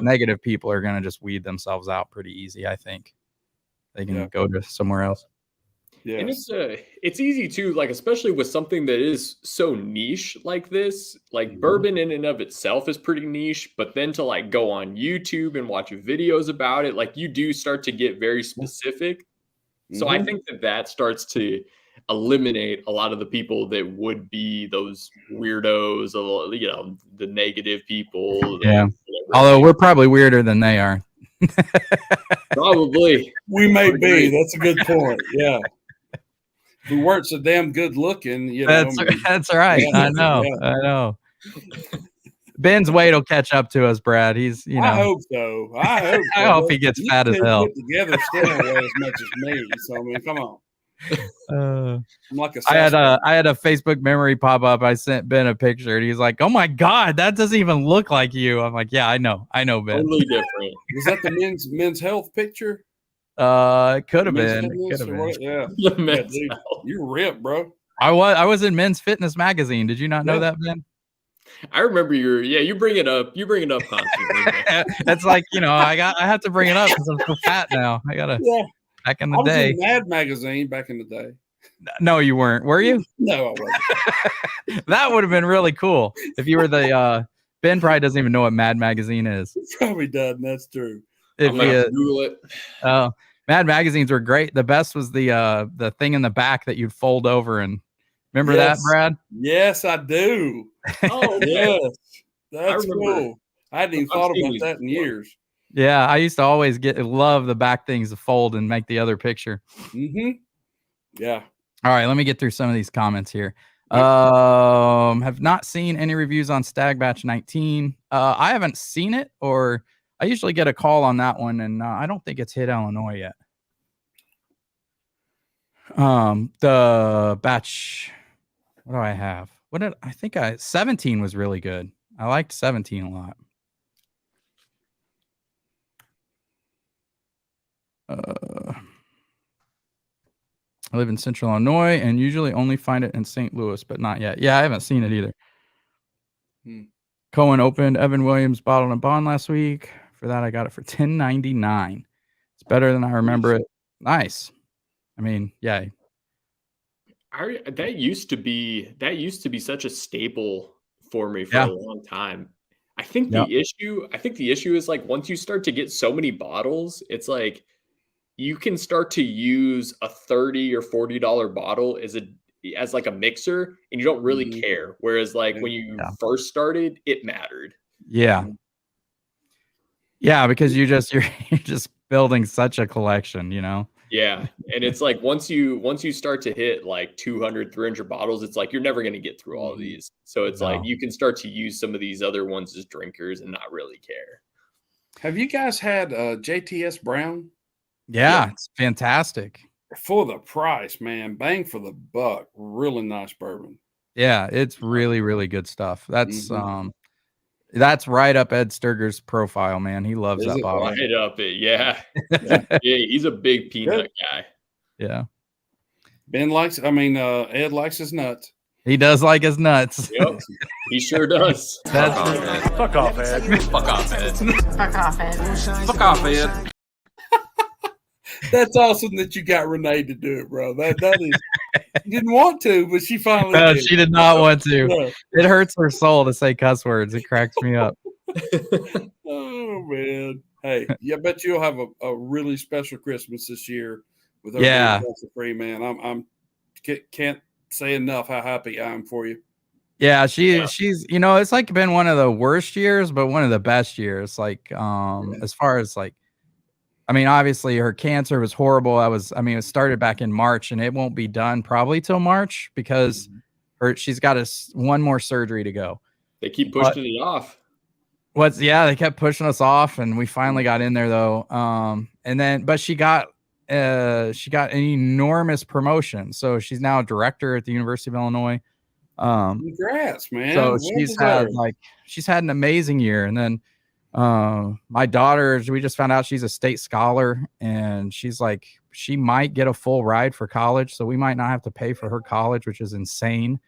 negative people are going to just weed themselves out pretty easy. I think they can go to somewhere else. Yeah. And it's easy too, like, especially with something that is so niche like this, like bourbon in and of itself is pretty niche, but then to like go on YouTube and watch videos about it, like you do start to get very specific. So I think that starts to eliminate a lot of the people that would be those weirdos, the negative people. Yeah. Although we're probably weirder than they are. Probably. We may be. That's a good point. Yeah. If we weren't so damn good looking, That's right. Yeah, I know. Ben's weight will catch up to us, Brad. He's, I hope so. I hope he gets fat as hell. Put together still don't weigh as much as me. So I mean, come on. I'm like I had a Facebook memory pop up. I sent Ben a picture, and he's like, "Oh my god, that doesn't even look like you." I'm like, "Yeah, I know, Ben." Totally different. Was that the men's health picture? It could have been. Yeah. Dude, you're ripped, bro. I was in Men's Fitness magazine. Did you not know that, Ben? I remember you bring it up. You bring it up constantly. That's like, I have to bring it up because I'm so fat now. I gotta. Yeah. Back in the day, I was in Mad magazine back in the day. No, you weren't. Were you? No, I wasn't. That would have been really cool if you were the. Ben probably doesn't even know what Mad magazine is. He probably doesn't. That's true. I'm gonna Google it. Oh, Mad magazines were great. The best was the thing in the back that you'd fold over and. Remember that, Brad? Yes, I do. Oh, yes. That's cool. I hadn't even thought about that in years. Yeah, I used to always love the back things to fold and make the other picture. Yeah. All right, let me get through some of these comments here. Have not seen any reviews on Stag Batch 19. I haven't seen it, or I usually get a call on that one, and I don't think it's hit Illinois yet. The batch, what do I have? What did I think 17 was really good. I liked 17 a lot. I live in Central Illinois and usually only find it in St. Louis, but not yet. Yeah, I haven't seen it either. Cohen opened Evan Williams Bottled and Bond last week. For that, I got it for $10.99. It's better than I remember it. Nice. I mean, yeah. That used to be such a staple for me for a long time. I think the issue is like once you start to get so many bottles, it's like you can start to use a $30 or $40 bottle as like a mixer, and you don't really care. Whereas like when you first started, it mattered. Yeah. Yeah, because you're just building such a collection, you know? Yeah. And it's like once you start to hit like 200, 300 bottles, it's like you're never going to get through all of these. So it's like you can start to use some of these other ones as drinkers and not really care. Have you guys had JTS Brown? Yeah, it's fantastic. For the price, man. Bang for the buck. Really nice bourbon. Yeah, it's really, really good stuff. That's right up Ed Sturger's profile, man. He loves that bottle. Right up it, yeah. He's a big peanut guy. Yeah. Ed likes his nuts. He does like his nuts. Yep, he sure does. Fuck off, Ed. Fuck off, Ed. Fuck off, Ed. Fuck off, Ed. That's awesome that you got Renee to do it, bro. That is, she didn't want to, but she finally did. She did not want to. Yeah. It hurts her soul to say cuss words. It cracks me up. Oh man. Hey, I bet you'll have a really special Christmas this year with free, man. I'm can't say enough how happy I am for you. Yeah, she's it's like been one of the worst years, but one of the best years. Like as far as like, I mean, obviously her cancer was horrible. It started back in March, and it won't be done probably till March because she's got one more surgery to go. They keep pushing it off. They kept pushing us off, and we finally got in there though. But she got an enormous promotion, so she's now a director at the University of Illinois. Congrats, man. So she's had an amazing year, and then. My daughter, we just found out she's a state scholar, and she's like, she might get a full ride for college, so we might not have to pay for her college, which is insane.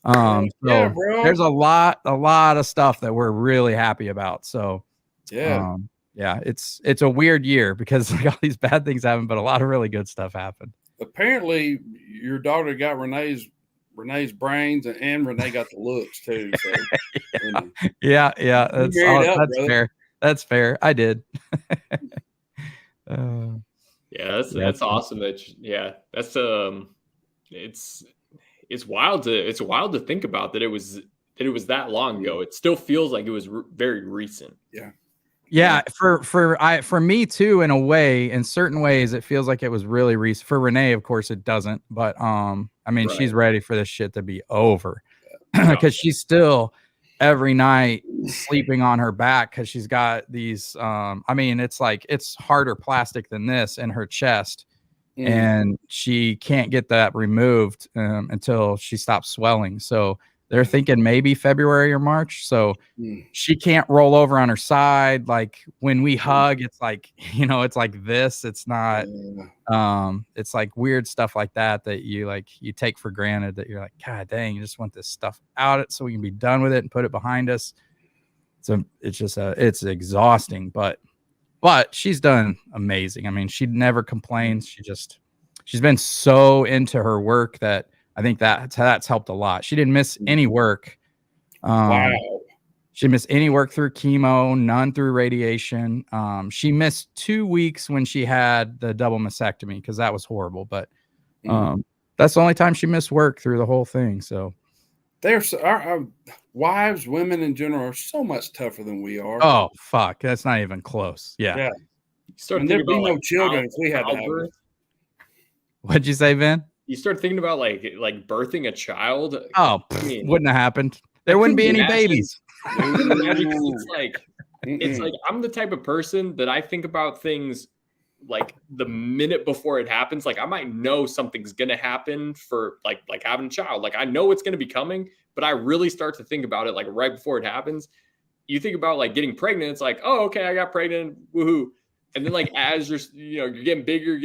There's a lot of stuff that we're really happy about. So it's a weird year because like all these bad things happen, but a lot of really good stuff happened. Apparently your daughter got Renee's brains, and Renee got the looks too. So, yeah, that's fair. That's fair. I did. That's awesome. That's it's wild to think about that it was that long ago. It still feels like it was very recent. Yeah, for me too, in a way, in certain ways, it feels like it was really recent. For Renee, of course, it doesn't. But she's ready for this shit to be over because she's still every night sleeping on her back because she's got these. It's like it's harder plastic than this in her chest, and she can't get that removed until she stops swelling. So they're thinking maybe February or March. So she can't roll over on her side. Like when we hug, it's like, it's like this. It's not, it's like weird stuff like that you take for granted that you're like, God dang, you just want this stuff out so we can be done with it and put it behind us. So it's just, it's exhausting, but she's done amazing. I mean, she never complains. She's been so into her work that I think that's helped a lot. She didn't miss any work. Wow. She didn't miss any work through chemo, none through radiation. She missed 2 weeks when she had the double mastectomy because that was horrible. But that's the only time she missed work through the whole thing. So our wives, women in general, are so much tougher than we are. Oh, fuck. That's not even close. Yeah. And there'd be no children if we had to have it. What'd you say, Ben? you start thinking about like birthing a child. Oh, wouldn't have happened. There wouldn't be any babies. It's like I'm the type of person that I think about things like the minute before it happens. Like I might know something's gonna happen for like having a child. Like I know it's gonna be coming, but I really start to think about it like right before it happens. You think about like getting pregnant, it's like, oh, okay, I got pregnant, woohoo. And then like as you're getting bigger,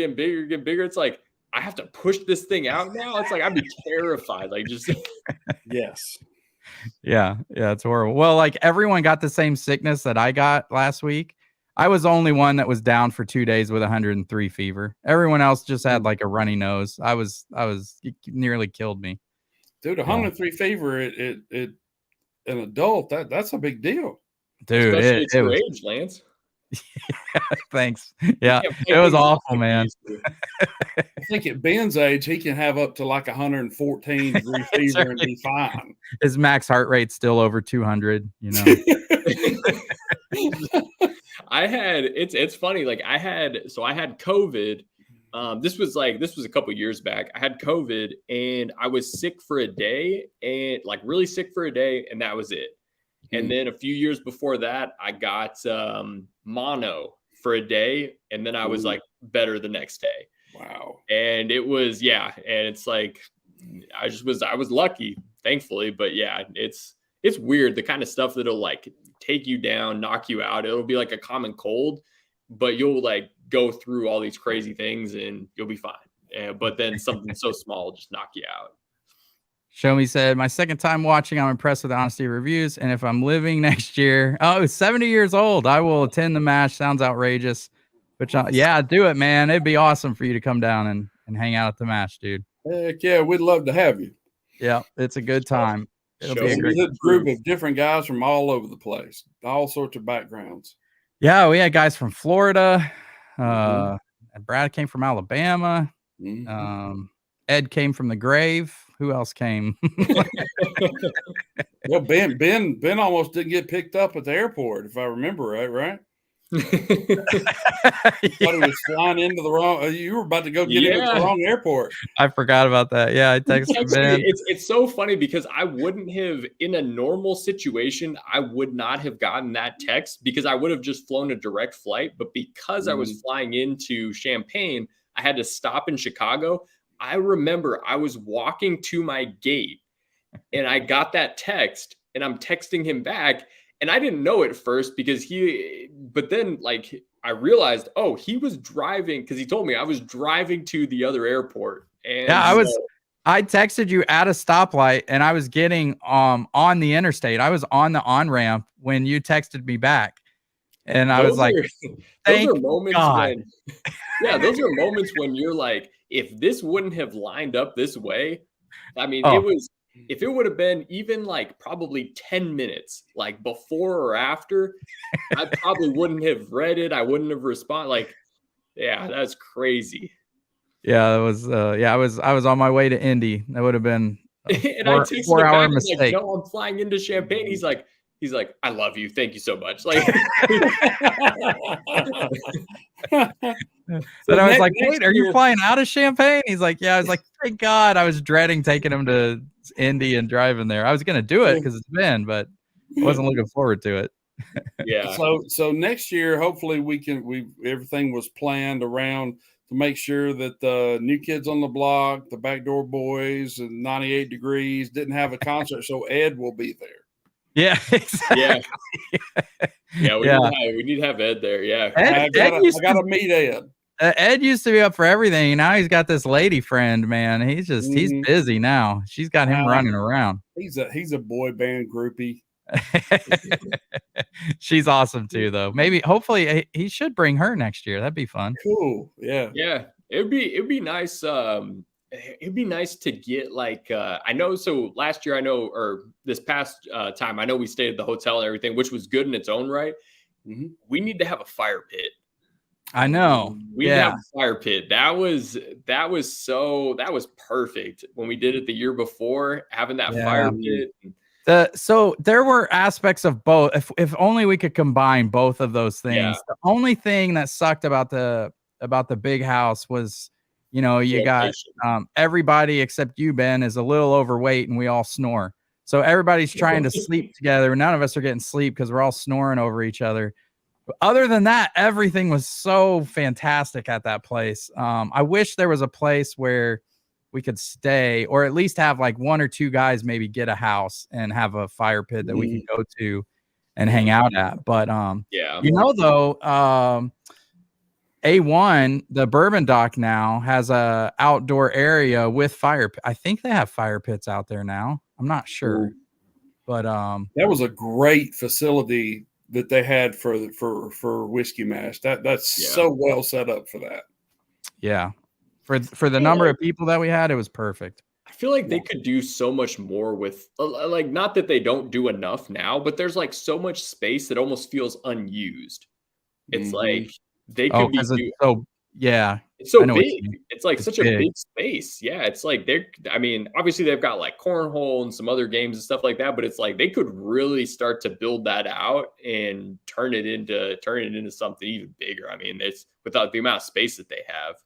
it's like I have to push this thing out now. It's like I'd be terrified. Like just Yes. Yeah, it's horrible. Well, like everyone got the same sickness that I got last week. I was the only one that was down for 2 days with 103 fever. Everyone else just had like a runny nose. It nearly killed me. Dude, 103 fever an adult, that's a big deal. Dude, especially it your was age, Lance. thanks. Yeah, it was awful, man. I think at Ben's age, he can have up to like 114 degree fever and be fine. His max heart rate's still over 200, It's funny. Like I had COVID. This was a couple years back. I had COVID and I was sick for a day and like really sick for a day. And that was it. And then a few years before that, I got mono for a day. And then I was like better the next day. Wow. And it was, and it's like, I was lucky, thankfully. But yeah, it's weird. The kind of stuff that'll like take you down, knock you out. It'll be like a common cold, but you'll like go through all these crazy things and you'll be fine. But then something so small will just knock you out. Show Me said, my second time watching, I'm impressed with the honesty of reviews. And if I'm living next year, 70 years old, I will attend the mash. Sounds outrageous. But yeah, do it, man. It'd be awesome for you to come down and hang out at the mash, dude. Heck yeah, we'd love to have you. Yeah, it's a good time. It'll be a great group of different guys from all over the place, all sorts of backgrounds. Yeah, we had guys from Florida. And Brad came from Alabama. Ed came from the grave. Who else came? Well, Ben almost didn't get picked up at the airport, if I remember right? Thought he was flying into the wrong. You were about to go get him at the wrong airport. I forgot about that. Yeah, I texted Ben. It's so funny because I wouldn't have, in a normal situation, I would not have gotten that text because I would have just flown a direct flight. But because I was flying into Champaign, I had to stop in Chicago. I remember I was walking to my gate and I got that text and I'm texting him back. And I didn't know at first but then like I realized, he was driving because he told me I was driving to the other airport. And yeah, I texted you at a stoplight and I was getting on the interstate. I was on the on-ramp when you texted me back. And I was like, those are moments those are moments when you're like, if this wouldn't have lined up this way, I mean, if it would have been even like probably 10 minutes, like before or after, I probably wouldn't have read it. I wouldn't have responded. Like, yeah, that's crazy. Yeah, that was, I was on my way to Indy. That would have been a 4-hour mistake. Like, no, I'm flying into Champaign. He's like, I love you. Thank you so much. Like, and I was like, wait, are you flying out of Champaign? He's like, yeah. I was like, thank God. I was dreading taking him to Indy and driving there. I was going to do it because it's been, but I wasn't looking forward to it. Yeah. So next year, hopefully everything was planned around to make sure that the New Kids on the Block, the Backdoor Boys, and 98 Degrees didn't have a concert. So Ed will be there. Yeah, exactly. We need to have Ed there. Yeah, I gotta meet Ed. Ed used to be up for everything. Now he's got this lady friend, man. He's busy now. She's got him running around. He's a boy band groupie. She's awesome too, though. Hopefully he should bring her next year. That'd be fun. Cool. Yeah. Yeah. It'd be nice. It'd be nice to get like I know. So last year, or this past time, I know we stayed at the hotel and everything, which was good in its own right. We need to have a fire pit. I know. We have a fire pit. That was perfect when we did it the year before, having that fire pit. So there were aspects of both. If only we could combine both of those things. The only thing that sucked about the big house was You know, you got Location. everybody except you, Ben, is a little overweight and we all snore. So everybody's trying to sleep together. None of us are getting sleep because we're all snoring over each other. But other than that, everything was so fantastic at that place. I wish there was a place where we could stay, or at least have like one or two guys maybe get a house and have a fire pit that we can go to and hang out at. But Yeah. you know, though, A1, the Bourbon Dock now has a outdoor area with fire. I think they have fire pits out there now. I'm not sure, but that was a great facility that they had for Whiskey Mash. That's so well set up for that. Yeah, for the number of people that we had, it was perfect. I feel like they could do so much more with, like, not that they don't do enough now, but there's like so much space that almost feels unused. It's like they could be so yeah, it's so big. It's like such a big space. Yeah, it's like I mean, obviously they've got like cornhole and some other games and stuff like that, but it's like they could really start to build that out and turn it into something even bigger. I mean, it's without the amount of space that they have.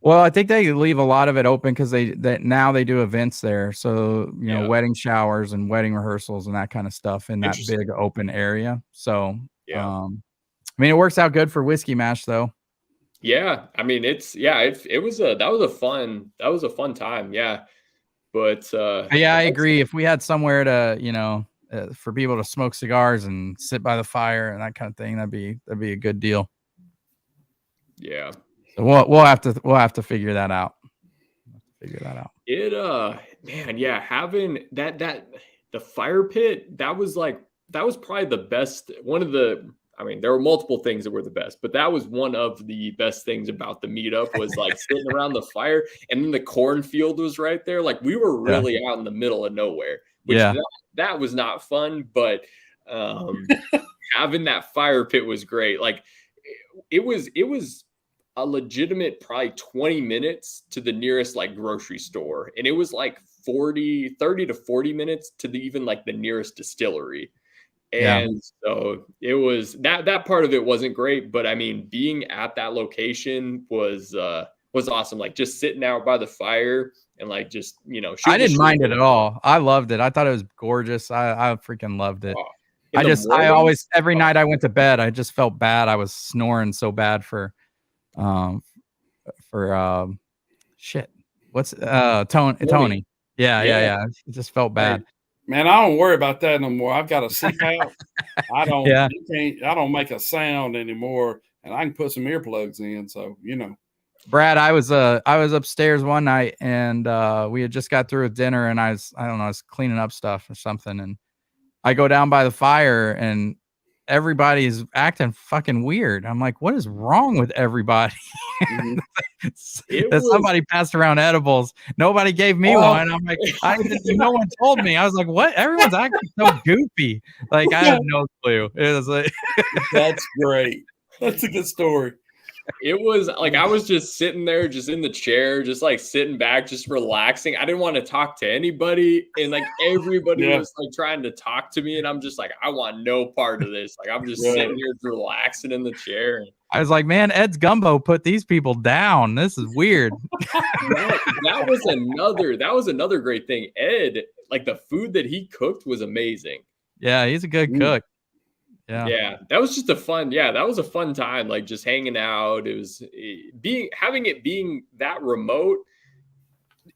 Well, I think they leave a lot of it open because now they do events there. So, you know, wedding showers and wedding rehearsals and that kind of stuff in that big open area. So, I mean, it works out good for Whiskey Mash though. Yeah. I mean, that was a fun time. Yeah. But yeah, I agree. If we had somewhere to, you know, for people to smoke cigars and sit by the fire and that kind of thing, that'd be a good deal. Yeah. So we'll have to figure that out. Man, yeah, having the fire pit, that was probably the best. I mean, there were multiple things that were the best, but that was one of the best things about the meetup was like sitting around the fire, and then the cornfield was right there. Like we were really out in the middle of nowhere, which that was not fun, but having that fire pit was great. Like it was a legitimate probably 20 minutes to the nearest like grocery store. And it was like 30 to 40 minutes to even like the nearest distillery. And so it was that part of it wasn't great, but I mean, being at that location was awesome. Like just sitting out by the fire and like, just, you know, I didn't mind it at all. I loved it. I thought it was gorgeous. I freaking loved it. I always, every night I went to bed, I just felt bad. I was snoring so bad for shit. What's Tony? Yeah. It just felt bad. Man, I don't worry about that no more. I've got a seat out. I don't make a sound anymore, and I can put some earplugs in. So, you know, Brad, I was upstairs one night and we had just got through with dinner and I was cleaning up stuff or something, and I go down by the fire and everybody's acting fucking weird. I'm like, what is wrong with everybody? Somebody passed around edibles. Nobody gave me one. I'm like, no one told me. I was like, what? Everyone's acting so goofy. Like I had no clue. It was like that's great. That's a good story. It was like I was just sitting there, just in the chair, just like sitting back, just relaxing. I didn't want to talk to anybody, and like everybody was like trying to talk to me, and I'm just like, I want no part of this. Like I'm just sitting here relaxing in the chair. I was like, man, Ed's Gumbo put these people down. This is weird. that was another great thing. Ed, like the food that he cooked was amazing. Yeah, he's a good cook. Yeah, that was just that was a fun time, like just hanging out. It was having it being that remote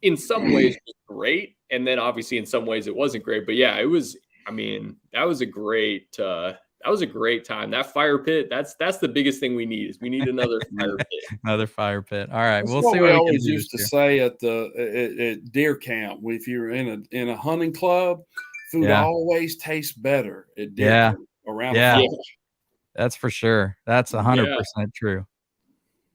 in some ways was great, and then obviously in some ways it wasn't great, but yeah, it was, I mean, that was a great time. That fire pit, that's the biggest thing we need is we need another fire pit. Another fire pit. All right, that's we'll what see we what always used to say at deer camp. If you're in a hunting club, food always tastes better at deer camp. That's for sure. That's 100% true.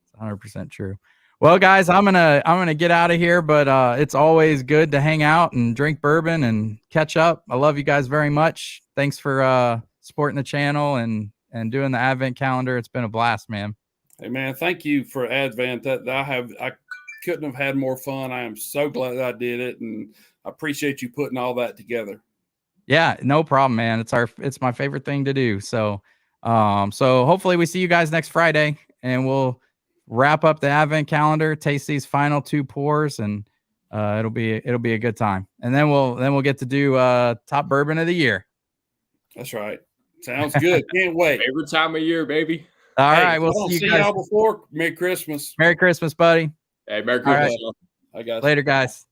It's 100% true. Well, guys, I'm gonna get out of here, but it's always good to hang out and drink bourbon and catch up. I love you guys very much. Thanks for supporting the channel and doing the Advent calendar. It's been a blast, man. Hey, man, thank you for Advent. I couldn't have had more fun. I am so glad I did it, and I appreciate you putting all that together. Yeah, no problem, man. It's my favorite thing to do. So hopefully we see you guys next Friday, and we'll wrap up the advent calendar, taste these final 2 pours, and it'll be a good time. And then we'll get to do top bourbon of the year. That's right. Sounds good. Can't wait. Favorite time of year, baby. All Hey, right, if we'll I don't see you see guys. y'all before. Merry Christmas. Merry Christmas, buddy. Hey, Merry All right. Christmas. y'all. I got Later, guys.